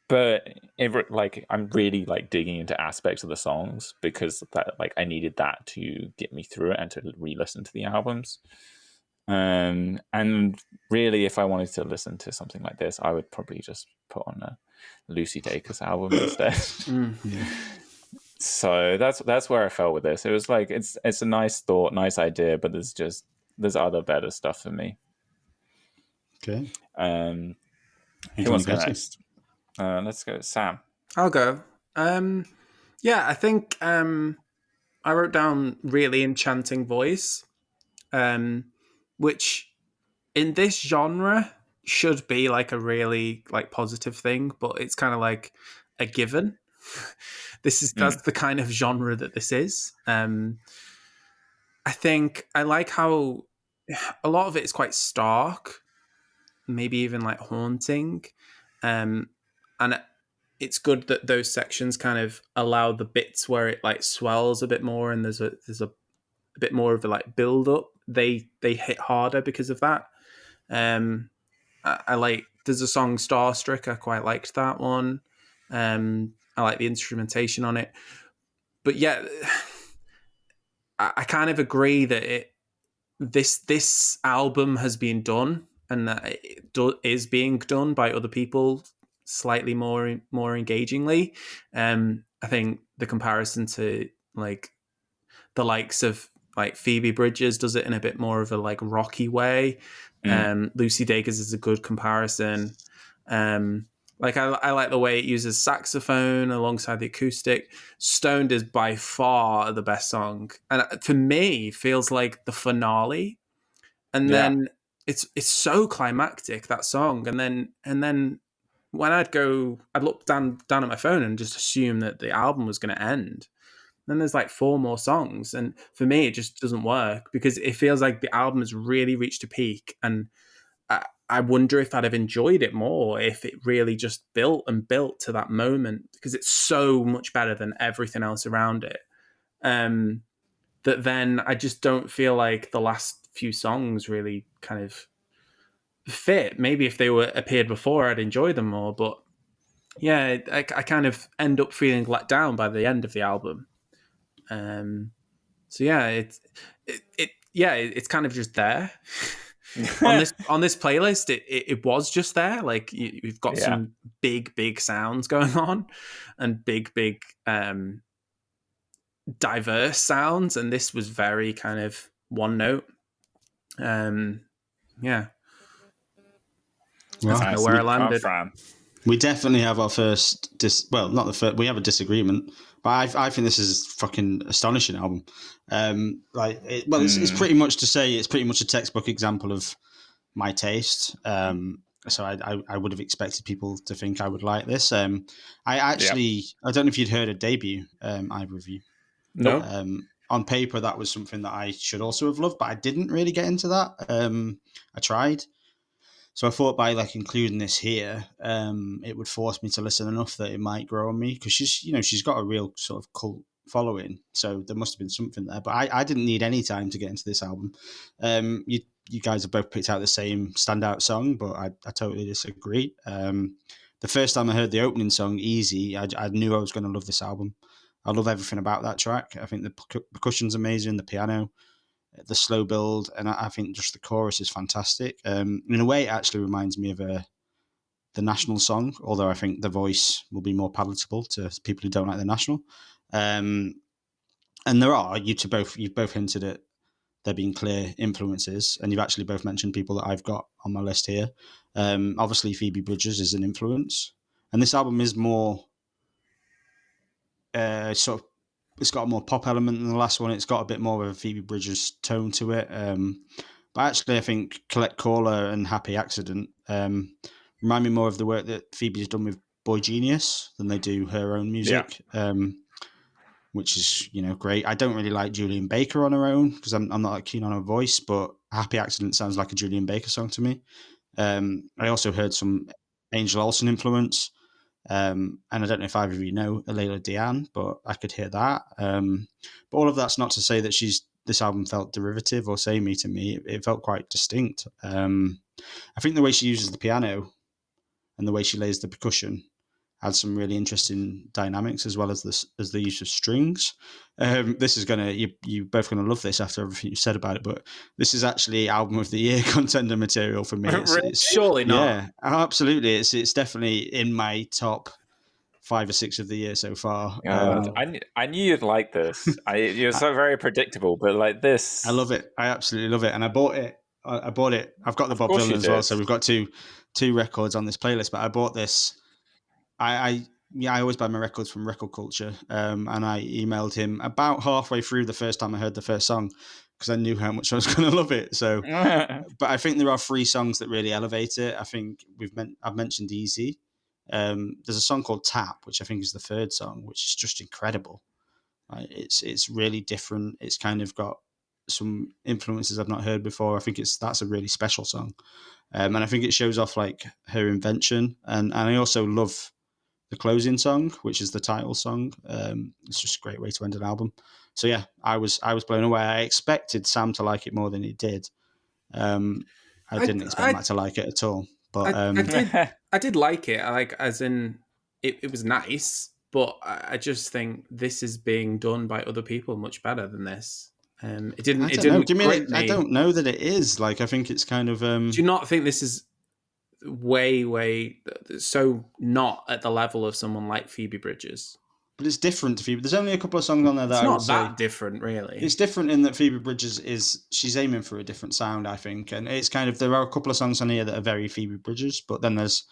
Speaker 2: But I'm really digging into aspects of the songs because that I needed that to get me through it and to re-listen to the albums. And really, if I wanted to listen to something like this, I would probably just put on a Lucy Dacus album instead.
Speaker 1: Yeah.
Speaker 2: So that's where I felt with this. It was it's a nice thought, nice idea, but there's other better stuff for me.
Speaker 1: Okay.
Speaker 2: Who wants to go next? Let's go, Sam.
Speaker 3: I'll go. I think I wrote down really enchanting voice, which in this genre should be a really positive thing, but it's kind of a given. That's the kind of genre that this is. I think I like how a lot of it is quite stark, maybe even haunting, and it's good that those sections kind of allow the bits where it swells a bit more, and there's a bit more of a build up. They hit harder because of that. I there's a song Starstruck. I quite liked that one. I like the instrumentation on it, but yeah, I kind of agree that this album has been done, and that it is being done by other people slightly more engagingly. I think the comparison to the likes of Phoebe Bridgers does it in a bit more of a rocky way. Lucy Dacus is a good comparison. I like the way it uses saxophone alongside the acoustic. Stoned is by far the best song, and for me feels like the finale. And then it's so climactic, that song. And then when I'd look down at my phone and just assume that the album was going to end. Then there's 4 more songs, and for me it just doesn't work because it feels like the album has really reached a peak, and I wonder if I'd have enjoyed it more if it really just built to that moment, because it's so much better than everything else around it. That then I just don't feel like the last few songs really kind of fit. Maybe if they appeared before, I'd enjoy them more, but yeah, I kind of end up feeling let down by the end of the album. So yeah, it's kind of just there. on this playlist, it was just there. You've got some big sounds going on, and big diverse sounds, and this was very kind of one note. That's kind of where I landed.
Speaker 1: We definitely have our first not the first. We have a disagreement, but I think this is a fucking astonishing album. It's pretty much to say it's pretty much a textbook example of my taste. So I would have expected people to think I would like this. I don't know if you'd heard of Debut, either of you.
Speaker 2: No.
Speaker 1: On paper, that was something that I should also have loved, but I didn't really get into that. I tried. So I thought by including this here, it would force me to listen enough that it might grow on me, because she's got a real sort of cult following. So there must have been something there. But I didn't need any time to get into this album. You guys have both picked out the same standout song, but I totally disagree. The first time I heard the opening song, Easy, I knew I was going to love this album. I love everything about that track. I think the percussion's amazing, the piano, the slow build, and I think just the chorus is fantastic. In a way, it actually reminds me of the the National song, although I think the voice will be more palatable to people who don't like the National. And there are, you've both hinted at there being clear influences, and you've actually both mentioned people that I've got on my list here. Obviously, Phoebe Bridgers is an influence, and this album is more sort of, it's got a more pop element than the last one. It's got a bit more of a Phoebe Bridgers tone to it. But actually, I think Collect Caller and Happy Accident remind me more of the work that Phoebe's done with Boy Genius than they do her own music. Which is, great. I don't really like Julian Baker on her own because I'm not that keen on her voice, but Happy Accident sounds like a Julian Baker song to me. I also heard some Angel Olsen influence, and I don't know if either of you know Alayla Diane, but I could hear that. But all of that's not to say that this album felt derivative or samey to me. It felt quite distinct. I think the way she uses the piano and the way she lays the percussion had some really interesting dynamics, as well as the use of strings. This is you both gonna love this after everything you said about it, but this is actually album of the year contender material for me.
Speaker 3: Surely not.
Speaker 1: Yeah, absolutely. It's definitely in my top 5 or 6 of the year so far.
Speaker 2: I knew you'd like this. You're so very predictable, but like this,
Speaker 1: I love it. I absolutely love it, and I bought it. I bought it. I've got the Bob Dylan as well, so we've got two records on this playlist. But I bought this. I always buy my records from Record Culture, and I emailed him about halfway through the first time I heard the first song because I knew how much I was going to love it. So, but I think there are 3 songs that really elevate it. I think I've mentioned Easy. There's a song called Tap, which I think is the 3rd song, which is just incredible. It's really different. It's kind of got some influences I've not heard before. I think that's a really special song, and I think it shows off like her invention. And I also love the closing song, which is the title song. It's just a great way to end an album. So yeah, I was blown away. I expected Sam to like it more than he did. I didn't expect Matt to like it at all. But
Speaker 3: I did like it. As in, it was nice, but I just think this is being done by other people much better than this. It didn't.
Speaker 1: I
Speaker 3: It
Speaker 1: don't
Speaker 3: didn't.
Speaker 1: know. I don't know that it is. Like, I think it's kind of.
Speaker 3: Do you not think this is way so not at the level of someone like Phoebe Bridgers?
Speaker 1: But it's different to Phoebe. There's only a couple of songs on there that
Speaker 3: it's not that different, really.
Speaker 1: It's different in that Phoebe Bridgers she's aiming for a different sound, I think, and it's kind of, there are a couple of songs on here that are very Phoebe Bridgers, but then there's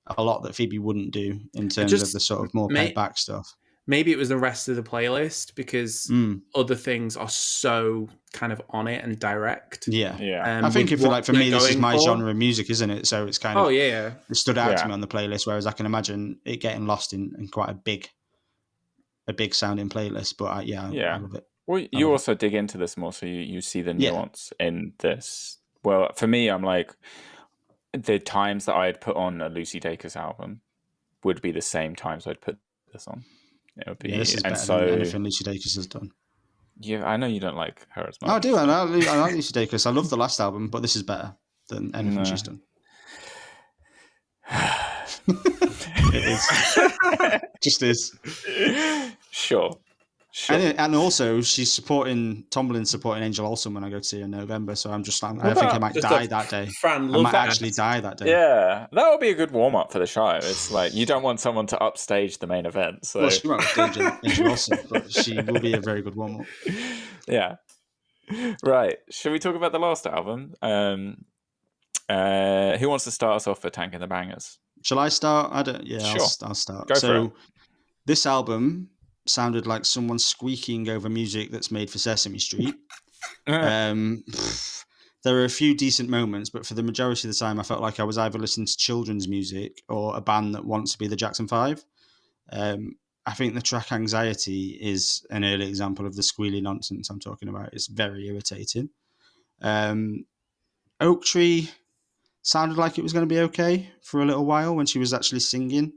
Speaker 1: a lot that Phoebe wouldn't do in terms of the sort of more pared back stuff.
Speaker 3: Maybe it was the rest of the playlist because other things are so kind of on it and direct.
Speaker 1: Yeah. I think for me, this is my genre of music, isn't it? So it's kind of it stood out to me on the playlist. Whereas I can imagine it getting lost in quite a big sounding playlist. But I love it.
Speaker 2: Well, you also dig into this more, so you see the nuance in this. Well, for me, I'm like, the times that I'd put on a Lucy Dacus album would be the same times I'd put this on. It would be,
Speaker 1: this is better than anything Lucy Dacus has done.
Speaker 2: Yeah, I know you don't like her as much.
Speaker 1: No, I do. I like Lucy Dacus. I love the last album, but this is better than anything she's done. It is. Just is.
Speaker 2: Sure.
Speaker 1: And also, she's Tomberlin's supporting Angel Olsen when I go to see her in November. So I'm just, I think I might die that day. I might actually die that day.
Speaker 2: Yeah, that would be a good warm up for the show. It's like, you don't want someone to upstage the main event. So.
Speaker 1: Well, she won't upstage Angel Olsen, but she will be a very good warm up.
Speaker 2: Yeah. Right. Should we talk about the last album? Who wants to start us off for Tanka And The Bangs?
Speaker 1: Shall I start? I don't. Yeah, sure. I'll start.
Speaker 2: Go for it.
Speaker 1: This album sounded like someone squeaking over music that's made for Sesame Street. There are a few decent moments, but for the majority of the time, I felt like I was either listening to children's music or a band that wants to be the Jackson 5. I think the track Anxiety is an early example of the squealy nonsense I'm talking about. It's very irritating. Oak Tree sounded like it was going to be okay for a little while when she was actually singing,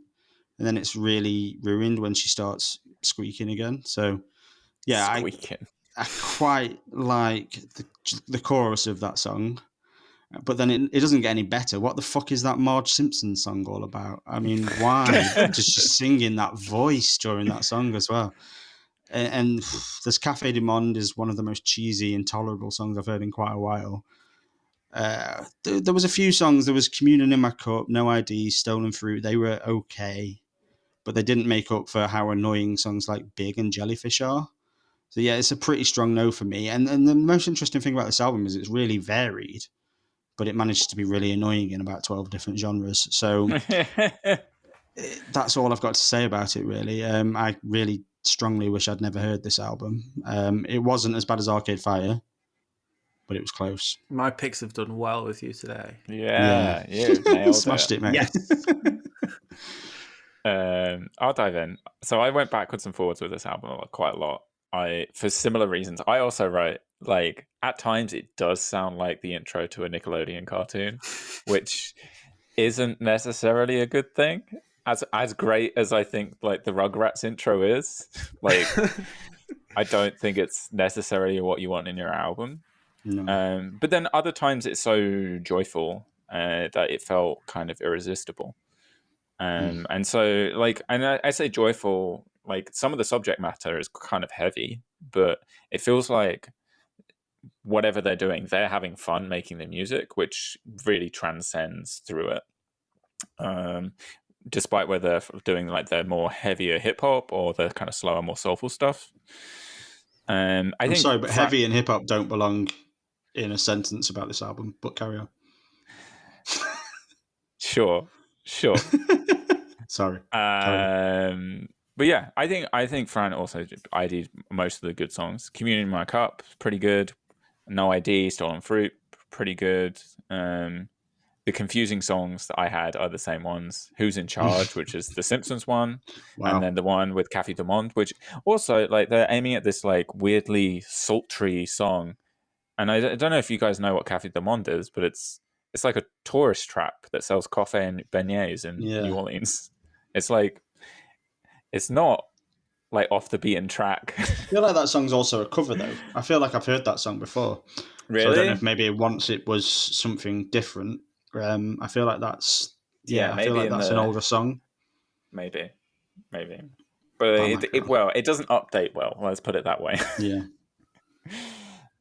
Speaker 1: and then it's really ruined when she starts squeaking again. So yeah, I quite like the chorus of that song, but then it doesn't get any better. What the fuck is that Marge Simpson song all about? I mean, why does she sing in that voice during that song as well? And there's Café du Monde is one of the most cheesy, intolerable songs I've heard in quite a while. There was a few songs. There was Communion in My Cup, No ID, Stolen Fruit. They were okay, but they didn't make up for how annoying songs like Big and Jellyfish are. So yeah, it's a pretty strong no for me. And the most interesting thing about this album is it's really varied, but it manages to be really annoying in about 12 different genres. So that's all I've got to say about it, really. I really strongly wish I'd never heard this album. It wasn't as bad as Arcade Fire, but it was close.
Speaker 3: My picks have done well with you today.
Speaker 2: Yeah, you nailed
Speaker 1: Smashed it, mate.
Speaker 3: Yes.
Speaker 2: I'll dive in. So I went backwards and forwards with this album quite a lot. For similar reasons. I also wrote, like, at times it does sound like the intro to a Nickelodeon cartoon, which isn't necessarily a good thing. As great as I think like the Rugrats intro is, like I don't think it's necessarily what you want in your album.
Speaker 1: No.
Speaker 2: But then other times it's so joyful that it felt kind of irresistible. And so, like, and I say joyful, like some of the subject matter is kind of heavy, but it feels like whatever they're doing, they're having fun making the music, which really transcends through it. Despite whether they're doing like their more heavier hip hop or the kind of slower, more soulful stuff. I'm sorry,
Speaker 1: but heavy and hip hop don't belong in a sentence about this album. But carry on.
Speaker 2: Sure.
Speaker 1: Sorry.
Speaker 2: But yeah, I think Fran also ID'd most of the good songs. Communion in My Cup, pretty good. No ID, Stolen Fruit, pretty good. The confusing songs that I had are the same ones. Who's in Charge, which is the Simpsons one,
Speaker 1: Wow.
Speaker 2: and then the one with Café du Monde, which also, like, they're aiming at this like weirdly sultry song. And I don't know if you guys know what Café du Monde is, but it's like a tourist trap that sells coffee and beignets in New Orleans. It's like, it's not like off the beaten track.
Speaker 1: I feel like that song's also a cover, though. I feel like I've heard that song before.
Speaker 2: Really?
Speaker 1: So I don't know if maybe once it was something different. I feel like that's I feel like that's an older song.
Speaker 2: Maybe, but it doesn't update well. Let's put it that way.
Speaker 1: Yeah.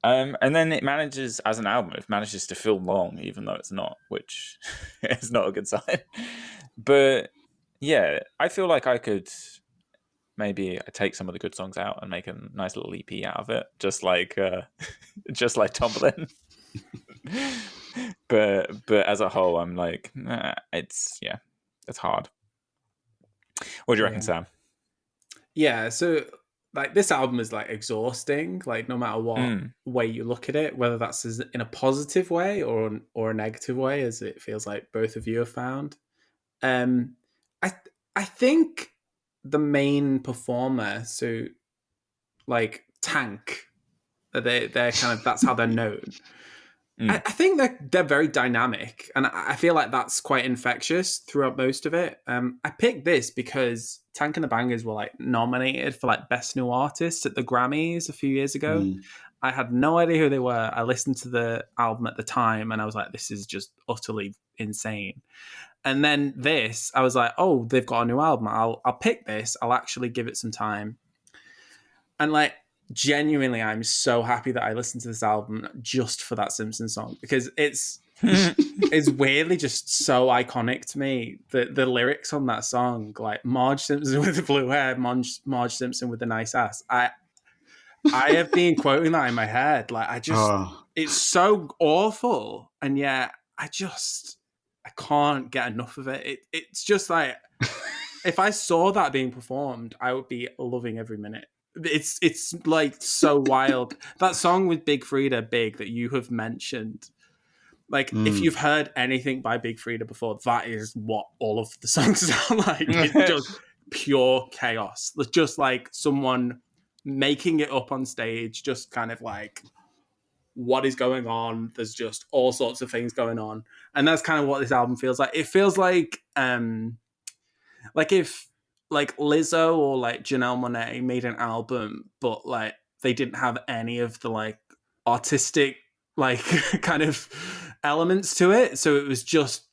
Speaker 2: And then it manages, as an album, it manages to feel long, even though it's not, which is not a good sign. But yeah, I feel like I could maybe take some of the good songs out and make a nice little EP out of it, just like Tomberlin. but as a whole, I'm like, it's hard. What do you reckon, Sam?
Speaker 3: Yeah, so like this album is like exhausting, like no matter what way you look at it, whether that's in a positive way or a negative way, as it feels like both of you have found. I think the main performer, so like Tank, they're kind of, that's how they're known. I think they're very dynamic, and I feel like that's quite infectious throughout most of it. I picked this because Tanka And The Bangs were like nominated for like Best New Artist at the Grammys a few years ago. I had no idea who they were. I listened to the album at the time and I was like, this is just utterly insane. And then this, I was like, oh, they've got a new album. I'll pick this. I'll actually give it some time. And like, genuinely, I'm so happy that I listened to this album just for that Simpsons song, because it's weirdly just so iconic to me. The lyrics on that song, like Marge Simpson with the blue hair, Marge Simpson with the nice ass. I have been quoting that in my head. Like it's so awful, and yet I can't get enough of it. It's just like, if I saw that being performed, I would be loving every minute. It's like so wild. That song with Big Frida, Big, that you have mentioned, like if you've heard anything by Big Frida before, that is what all of the songs sound like. It's just pure chaos. It's just like someone making it up on stage, just kind of like, what is going on? There's just all sorts of things going on, and that's kind of what this album feels like. It feels like if like Lizzo or like Janelle Monáe made an album, but like they didn't have any of the like artistic like kind of elements to it, so it was just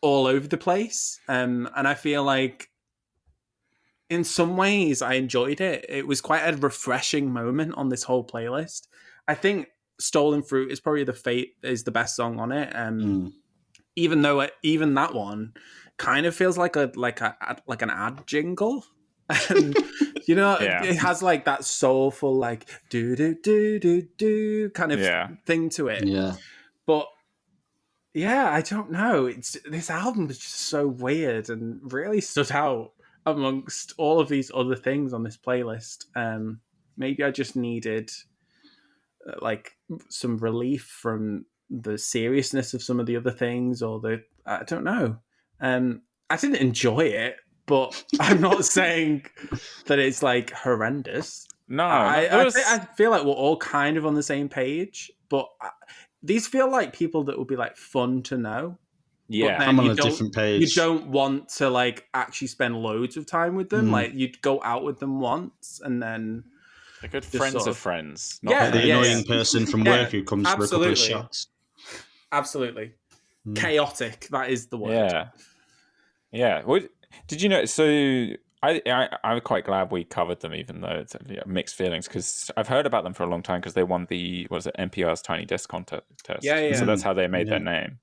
Speaker 3: all over the place. And I feel like in some ways I enjoyed it. It was quite a refreshing moment on this whole playlist. I think Stolen Fruit is probably is the best song on it. Even though even that one kind of feels like an ad jingle. And you know, it has like that soulful like do do do do do kind of thing to it.
Speaker 1: Yeah.
Speaker 3: But yeah, I don't know. This album is just so weird and really stood out amongst all of these other things on this playlist. Maybe I just needed like some relief from the seriousness of some of the other things, or I don't know. I didn't enjoy it, but I'm not saying that it's like horrendous.
Speaker 2: No,
Speaker 3: I feel like we're all kind of on the same page, but these feel like people that would be like fun to know.
Speaker 2: Yeah,
Speaker 1: I'm on a different page.
Speaker 3: You don't want to like actually spend loads of time with them. Like you'd go out with them once and then
Speaker 2: they're good friends of friends.
Speaker 1: Not the annoying person from work who comes for a couple of shots.
Speaker 3: Absolutely. Chaotic. That is the word.
Speaker 2: Yeah. Did you know? So I'm quite glad we covered them, even though it's mixed feelings, because I've heard about them for a long time because they won the NPR's Tiny Desk contest.
Speaker 3: Yeah.
Speaker 2: So that's how they made their name.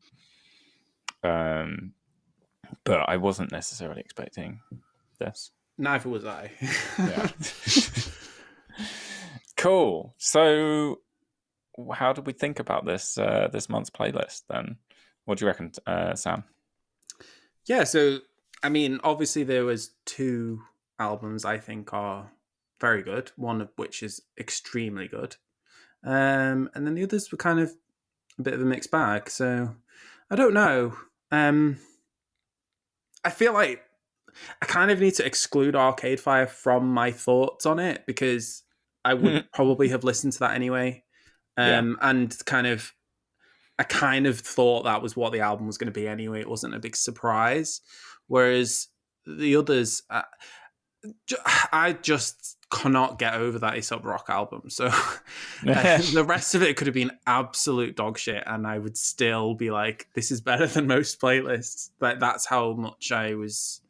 Speaker 2: But I wasn't necessarily expecting this.
Speaker 3: Neither was I.
Speaker 2: Yeah. Cool. So, how did we think about this month's playlist then? What do you reckon, Sam?
Speaker 3: Yeah. So, I mean, obviously there was 2 albums I think are very good. One of which is extremely good, and then the others were kind of a bit of a mixed bag. So, I don't know. I feel like I kind of need to exclude Arcade Fire from my thoughts on it because I would probably have listened to that anyway. And I kind of thought that was what the album was going to be anyway. It wasn't a big surprise. Whereas the others, I just cannot get over that Aesop Rock album. So the rest of it could have been absolute dog shit, and I would still be like, this is better than most playlists. That's how much I was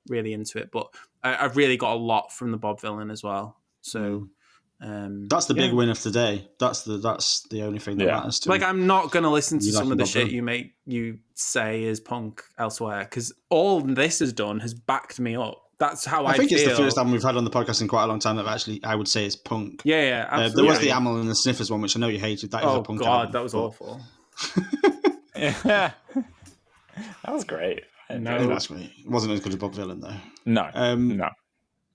Speaker 3: really into it. But I've really got a lot from the Bob Vylan as well. So
Speaker 1: that's the big win of today. That's the only thing that matters to me.
Speaker 3: Like, I'm not going to listen to some of the shit you say is punk elsewhere, because all this has done has backed me up. That's how I
Speaker 1: think
Speaker 3: feel.
Speaker 1: It's the first time we've had on the podcast in quite a long time that actually I would say it's punk.
Speaker 3: Yeah, absolutely.
Speaker 1: There was the Amel and the Sniffers one, which I know you hated. That is a punk album.
Speaker 3: That was awful.
Speaker 2: Yeah, that was great.
Speaker 1: It was great. It wasn't as good as Bob Vylan though.
Speaker 2: No.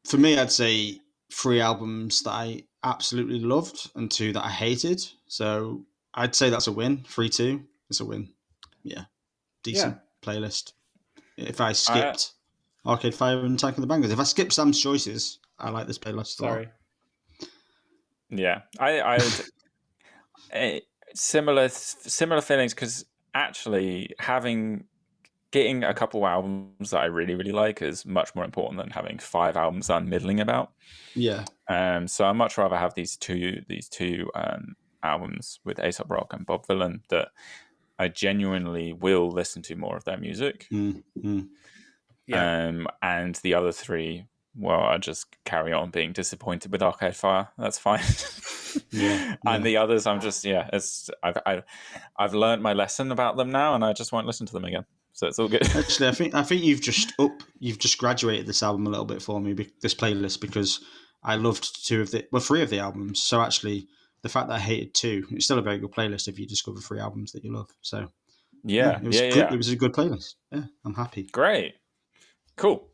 Speaker 1: For me, I'd say 3 albums that I absolutely loved and 2 that I hated. So I'd say that's a win. 3-2. It's a win. Yeah, decent playlist. If I skipped Arcade Fire and Tanka And The Bangs, if I skipped Sam's choices, I like this playlist a lot.
Speaker 2: Yeah, I similar feelings, because actually getting a couple albums that I really, really like is much more important than having 5 albums that I'm middling about.
Speaker 1: Yeah.
Speaker 2: So I'd much rather have these two albums with Aesop Rock and Bob Vylan that I genuinely will listen to more of their music.
Speaker 3: Yeah.
Speaker 2: And the other 3, well, I just carry on being disappointed with Arcade Fire. That's fine. And the others, I'm just I've learned my lesson about them now, and I just won't listen to them again. So it's all good.
Speaker 1: Actually, I think you've just graduated this album a little bit for me, this playlist, because I loved 3 of the albums. So actually, the fact that I hated 2, it's still a very good playlist if you discover 3 albums that you love. So it was a good playlist. Yeah, I'm happy.
Speaker 2: Great, cool.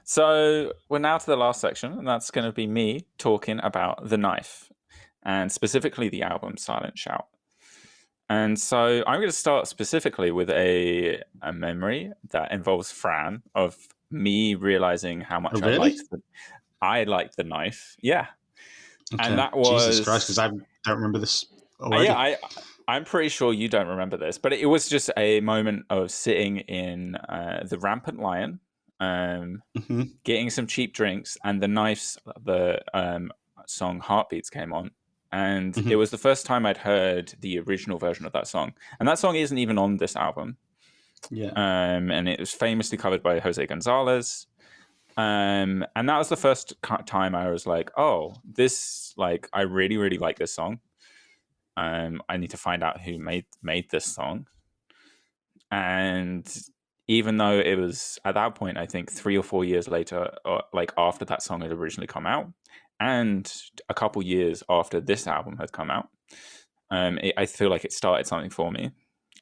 Speaker 2: So we're now to the last section, and that's going to be me talking about The Knife, and specifically the album Silent Shout. And so I'm going to start specifically with a memory that involves Fran, of me realizing how much I liked The Knife. Yeah.
Speaker 1: Okay.
Speaker 2: And that was...
Speaker 1: Jesus Christ, because I don't remember this already.
Speaker 2: Yeah, I'm pretty sure you don't remember this, but it was just a moment of sitting in the Rampant Lion, getting some cheap drinks, and The Knife's song Heartbeats came on. And it was the first time I'd heard the original version of that song. And that song isn't even on this album.
Speaker 1: Yeah.
Speaker 2: And it was famously covered by Jose Gonzalez. And that was the first time I was like, oh, this, like, I really, really like this song. I need to find out who made this song. And even though it was at that point, I think 3 or 4 years later, or like after that song had originally come out, and a couple years after this album had come out, I feel like it started something for me.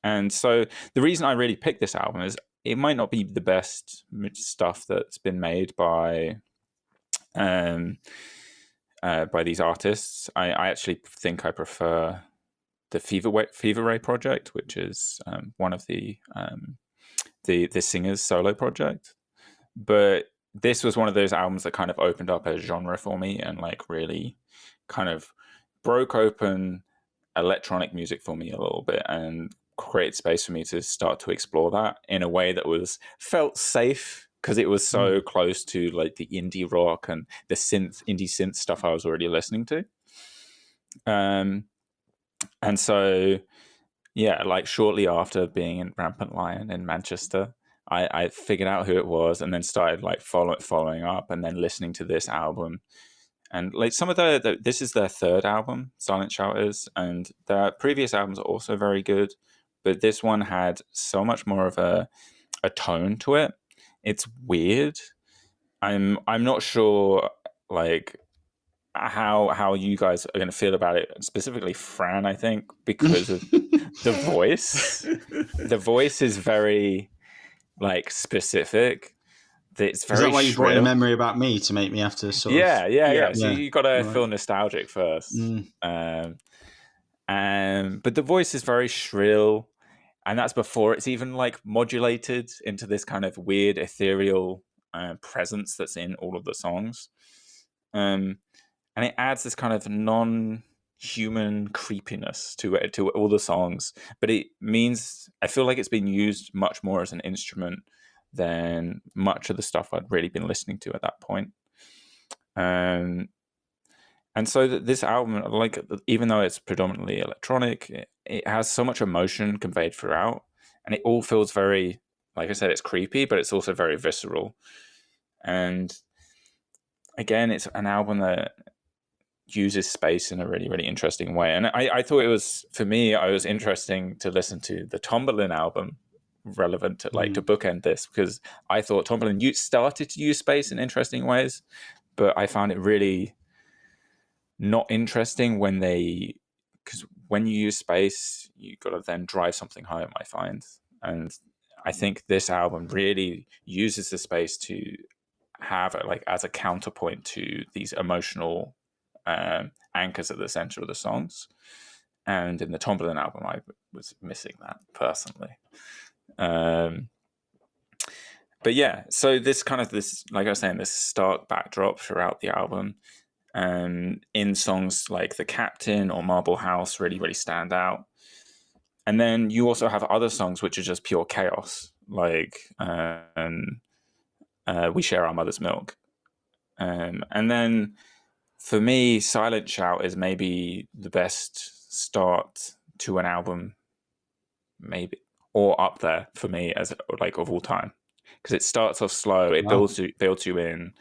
Speaker 2: And so the reason I really picked this album is it might not be the best stuff that's been made by these artists. I actually think I prefer the Fever Ray project, which is one of the singer's solo project. But this was one of those albums that kind of opened up a genre for me and like really kind of broke open electronic music for me a little bit and created space for me to start to explore that in a way that felt safe, because it was so close to like the indie rock and the indie synth stuff I was already listening to. And so, yeah, like shortly after being in Rampant Lion in Manchester, I figured out who it was and then started like following up and then listening to this album. And like some of this is their third album, Silent Shouters, and their previous albums are also very good, but this one had so much more of a tone to it. It's weird. I'm not sure like how you guys are going to feel about it, specifically Fran, I think, because of the voice. The voice is very like specific. It's very
Speaker 1: Is that why you brought in a
Speaker 2: shrill.
Speaker 1: memory about me to make me have to sort of...
Speaker 2: Yeah. So
Speaker 1: Yeah.
Speaker 2: you got to
Speaker 1: Right.
Speaker 2: feel nostalgic first. But the voice is very shrill, and that's before it's even like modulated into this kind of weird ethereal presence that's in all of the songs. And it adds this kind of non-human creepiness to all the songs, but it means I feel like it's been used much more as an instrument than much of the stuff I'd really been listening to at that point. And so this album, like, even though it's predominantly electronic, it has so much emotion conveyed throughout, and it all feels very, like I said, it's creepy, but it's also very visceral. And again, it's an album that uses space in a really, really interesting way. And I thought it was, for me, it was interesting to listen to the Tomberlin album, relevant to like to bookend this, because I thought Tomberlin started to use space in interesting ways, but I found it really not interesting because when you use space, you got to then drive something home, I find. And I think this album really uses the space to have it like as a counterpoint to these emotional anchors at the center of the songs. And in the Tomberlin album, I was missing that personally. But yeah, so this, like I was saying, this stark backdrop throughout the album, in songs like The Captain or Marble House really, really stand out. And then you also have other songs which are just pure chaos, like We Share Our Mother's Milk. And then for me, Silent Shout is maybe the best start to an album, maybe, or up there for me as like of all time, because it starts off slow, it builds you in,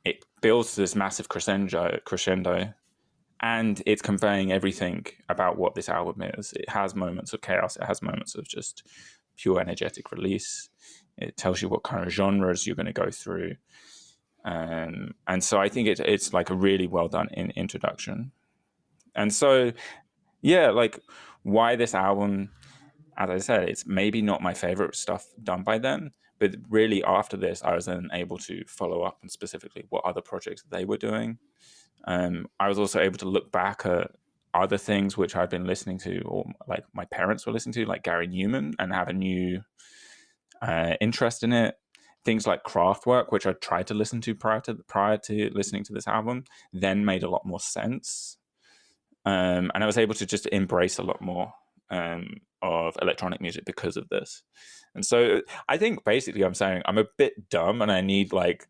Speaker 2: it builds this massive crescendo, and it's conveying everything about what this album is. It has moments of chaos, it has moments of just pure energetic release. It tells you what kind of genres you're going to go through. And so I think it's like a really well done introduction. And so, yeah, like why this album, as I said, it's maybe not my favorite stuff done by them, but really after this, I was then able to follow up on specifically what other projects they were doing. I was also able to look back at other things which I'd been listening to, or like my parents were listening to, like Gary Newman, and have a new interest in it. Things like Kraftwerk, which I tried to listen to prior to listening to this album, then made a lot more sense. And I was able to just embrace a lot more of electronic music because of this. And so I think basically I'm saying I'm a bit dumb and I need like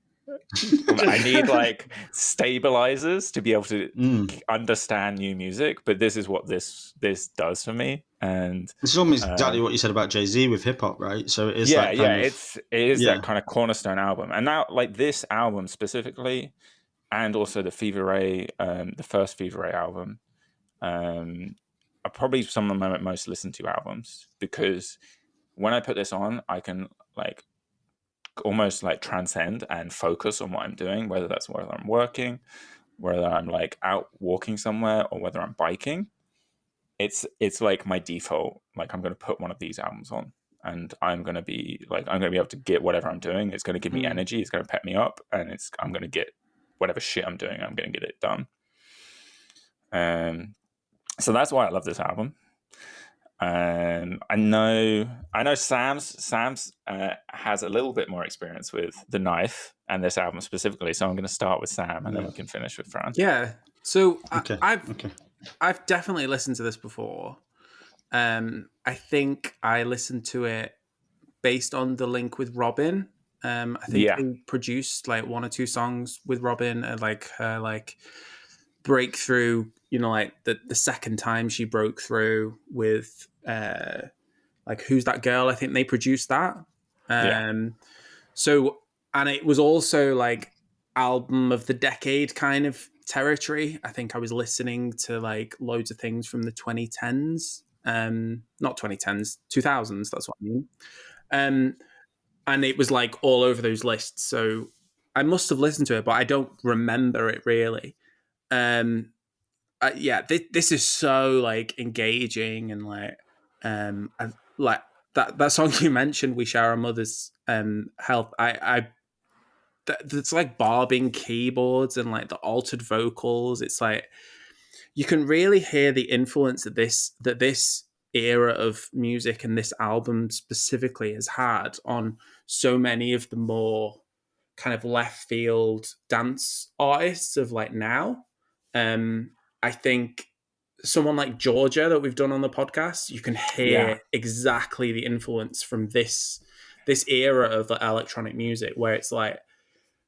Speaker 2: stabilizers to be able to understand new music, but this is what this does for me. And
Speaker 1: it's almost exactly what you said about Jay-Z with hip hop, right? So it is
Speaker 2: it is that kind of cornerstone album. And now like this album specifically, and also the Fever Ray, the first Fever Ray album, are probably some of my most listened to albums, because when I put this on, I can like almost like transcend and focus on what I'm doing, whether I'm working, whether I'm like out walking somewhere, or whether I'm biking. It's like my default. Like, I'm going to put one of these albums on, and I'm going to be able to get whatever I'm doing. It's going to give me energy. It's going to pep me up, and I'm going to get whatever shit I'm doing. I'm going to get it done. So that's why I love this album. I know Sam's has a little bit more experience with The Knife and this album specifically, so I'm going to start with Sam, and then we can finish with Fran.
Speaker 3: Yeah. So
Speaker 1: Okay.
Speaker 3: I've definitely listened to this before. I think I listened to it based on the link with Robin. I think they produced like one or two songs with Robin, like her like breakthrough. You know, like the second time she broke through with like Who's That Girl? I think they produced that. So, and it was also like album of the decade kind of territory. I think I was listening to like loads of things from the 2010s, not 2010s, 2000s. That's what I mean. And it was like all over those lists. So I must have listened to it, but I don't remember it really. This is so like engaging, and like that song you mentioned, "We Share Our Mother's Health." It's like bobbing keyboards and like the altered vocals. It's like you can really hear the influence that this era of music and this album specifically has had on so many of the more kind of left field dance artists of like now. I think someone like Georgia that we've done on the podcast, you can hear exactly the influence from this era of the electronic music, where it's like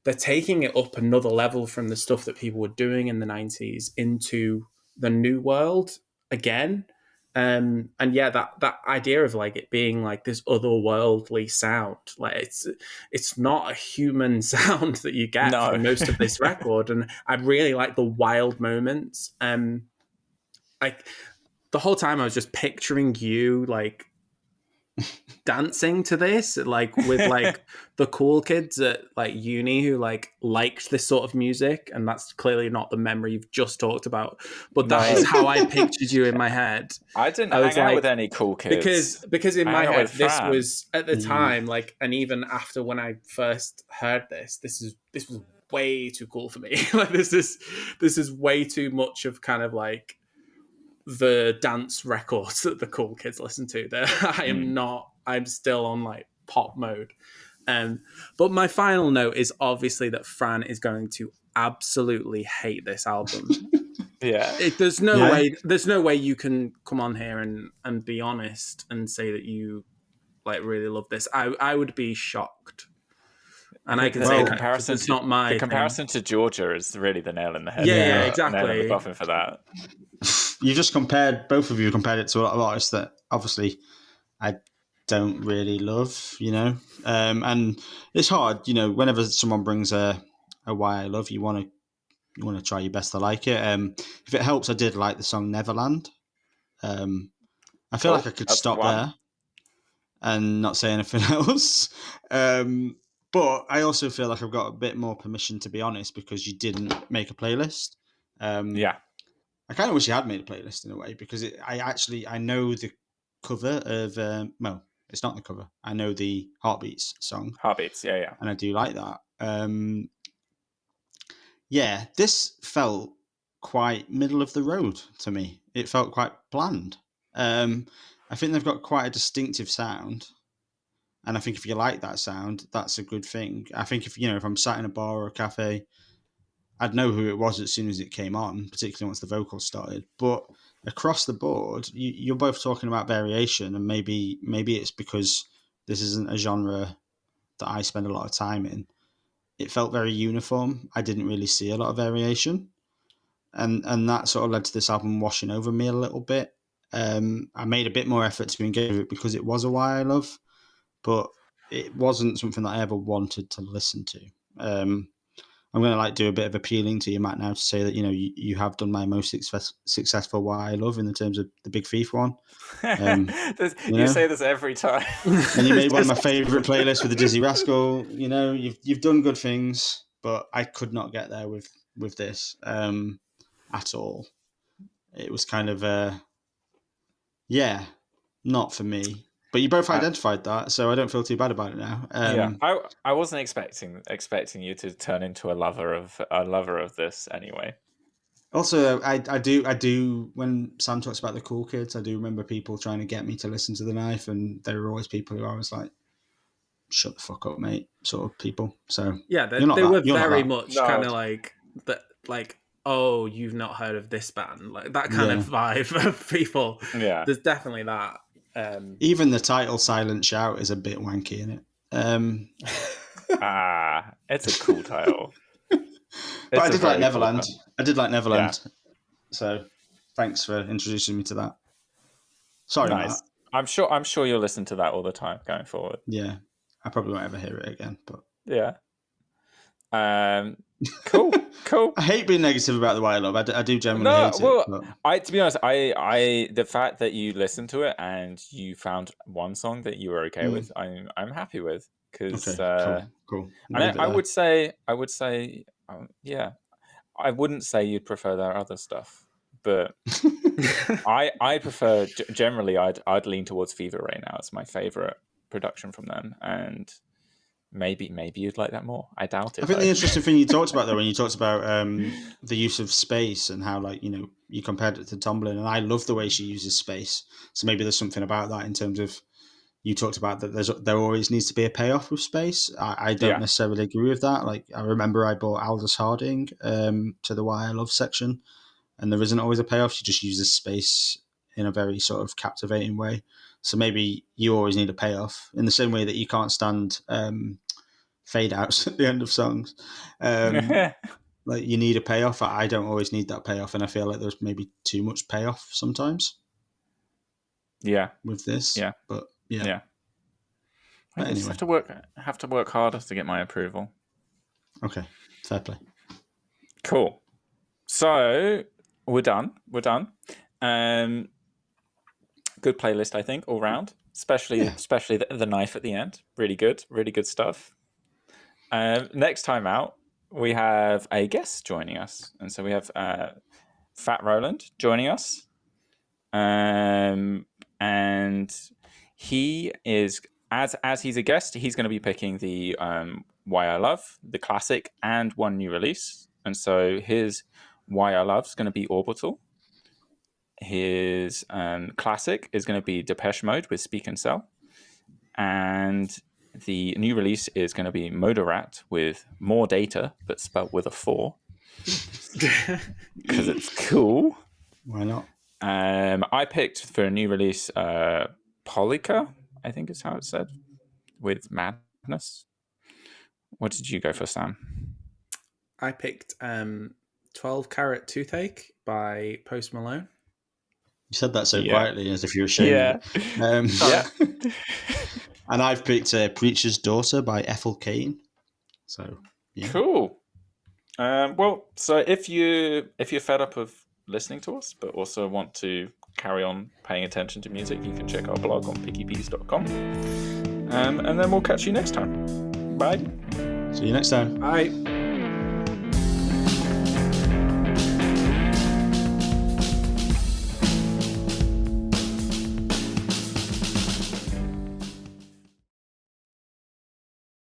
Speaker 3: they're taking it up another level from the stuff that people were doing in the 90s into the new world again. And that idea of like it being like this otherworldly sound, like it's not a human sound that you get for most of this record. And I really like the wild moments. Like the whole time I was just picturing you like dancing to this, like with like the cool kids at like uni who like liked this sort of music, and that's clearly not the memory you've just talked about, but that is how I pictured you in my head.
Speaker 2: I didn't hang out with any cool kids
Speaker 3: because in my head this was at the time like, and even after when I first heard this was way too cool for me. Like this is way too much of kind of like the dance records that the cool kids listen to. I'm still on like pop mode. But my final note is obviously that Fran is going to absolutely hate this album. There's no way you can come on here and be honest and say that you like really love this. I would be shocked. And I can say comparison. It's not my
Speaker 2: comparison to Georgia is really the nail in the head.
Speaker 3: Yeah, exactly.
Speaker 2: Nail in the coffin for that.
Speaker 1: You just both of you compared it to a lot of artists that obviously I don't really love, you know. And it's hard, you know, whenever someone brings a Why I Love, you want to try your best to like it. If it helps, I did like the song Neverland. I feel like I could stop there and not say anything else. But I also feel like I've got a bit more permission to be honest, because you didn't make a playlist. I kind of wish you had made a playlist in a way, because I know the cover of it's not the cover. I know the Heartbeats song.
Speaker 2: Heartbeats, yeah.
Speaker 1: And I do like that. This felt quite middle of the road to me. It felt quite bland. I think they've got quite a distinctive sound. And I think if you like that sound, that's a good thing. I think if I'm sat in a bar or a cafe, I'd know who it was as soon as it came on, particularly once the vocals started. But across the board, you're both talking about variation, and maybe it's because this isn't a genre that I spend a lot of time in. It felt very uniform. I didn't really see a lot of variation, and that sort of led to this album washing over me a little bit. I made a bit more effort to engage with it because it was a Why I Love, but it wasn't something that I ever wanted to listen to. I'm going to like do a bit of appealing to you, Matt, now to say that, you have done my most successful Why I Love in the terms of the big FIFA one.
Speaker 2: You say this every time.
Speaker 1: And you made one of my favourite playlists with the Dizzy Rascal. You've done good things, but I could not get there with this at all. It was kind of not for me. But you both identified that, so I don't feel too bad about it now.
Speaker 2: I wasn't expecting you to turn into a lover of this anyway.
Speaker 1: Also, I do. When Sam talks about the cool kids, I do remember people trying to get me to listen to The Knife, and there were always people who I was like, "Shut the fuck up, mate," sort of people. So
Speaker 3: yeah, they were very much kind of like, oh, you've not heard of this band, like that kind of vibe of people.
Speaker 2: Yeah,
Speaker 3: there's definitely that.
Speaker 1: Even the title "Silent Shout" is a bit wanky in it.
Speaker 2: It's a cool title.
Speaker 1: But I did like Neverland. Yeah. So thanks for introducing me to that. Sorry, nice.
Speaker 2: Matt. I'm sure you'll listen to that all the time going forward.
Speaker 1: Yeah, I probably won't ever hear it again. But
Speaker 2: yeah. Cool.
Speaker 1: I hate being negative about the Why I Love. I do generally hate it.
Speaker 2: But... to be honest, I the fact that you listened to it and you found one song that you were okay with, I'm happy with, because
Speaker 1: cool.
Speaker 2: And I would say I wouldn't say you'd prefer their other stuff, but I prefer generally. I'd lean towards Fever Ray now. It's my favorite production from them, and maybe you'd like that more. I doubt it.
Speaker 1: I think the interesting thing you talked about though, when you talked about the use of space and how you compared it to Tomberlin, and I love the way she uses space. So maybe there's something about that in terms of. You talked about that there always needs to be a payoff with space. I don't necessarily agree with that. Like, I remember I bought Aldous Harding to the Why I Love section, and there isn't always a payoff. She just uses space in a very sort of captivating way. So maybe you always need a payoff in the same way that you can't stand fade outs at the end of songs. Like, you need a payoff. I don't always need that payoff, and I feel like there's maybe too much payoff sometimes.
Speaker 2: Yeah.
Speaker 1: With this.
Speaker 2: Yeah.
Speaker 1: But yeah.
Speaker 2: I just have to work harder to get my approval.
Speaker 1: Okay, fair play.
Speaker 2: Cool. So we're done. Good playlist, I think, all round. Especially the knife at the end. Really good stuff. Next time out, we have a guest joining us, and so we have Fat Roland joining us, and he is, as he's a guest, he's going to be picking the Why I Love, the classic, and one new release. And so his Why I Love is going to be Orbital. His classic is going to be Depeche Mode with Speak and Sell. And the new release is going to be Moderat with More Data, but spelt with a 4. Because it's cool.
Speaker 1: Why not?
Speaker 2: I picked for a new release Polika, I think is how it's said, with Madness. What did you go for, Sam?
Speaker 3: I picked 12 Carat Toothache by Post Malone.
Speaker 1: You said that so quietly, as if you were ashamed. Yeah. And I've picked Preacher's Daughter by Ethel Cain. So, yeah.
Speaker 2: Cool. Well, so if you're fed up of listening to us, but also want to carry on paying attention to music, you can check our blog on pickypeas.com. And then we'll catch you next time. Bye.
Speaker 1: See you next time.
Speaker 3: Bye.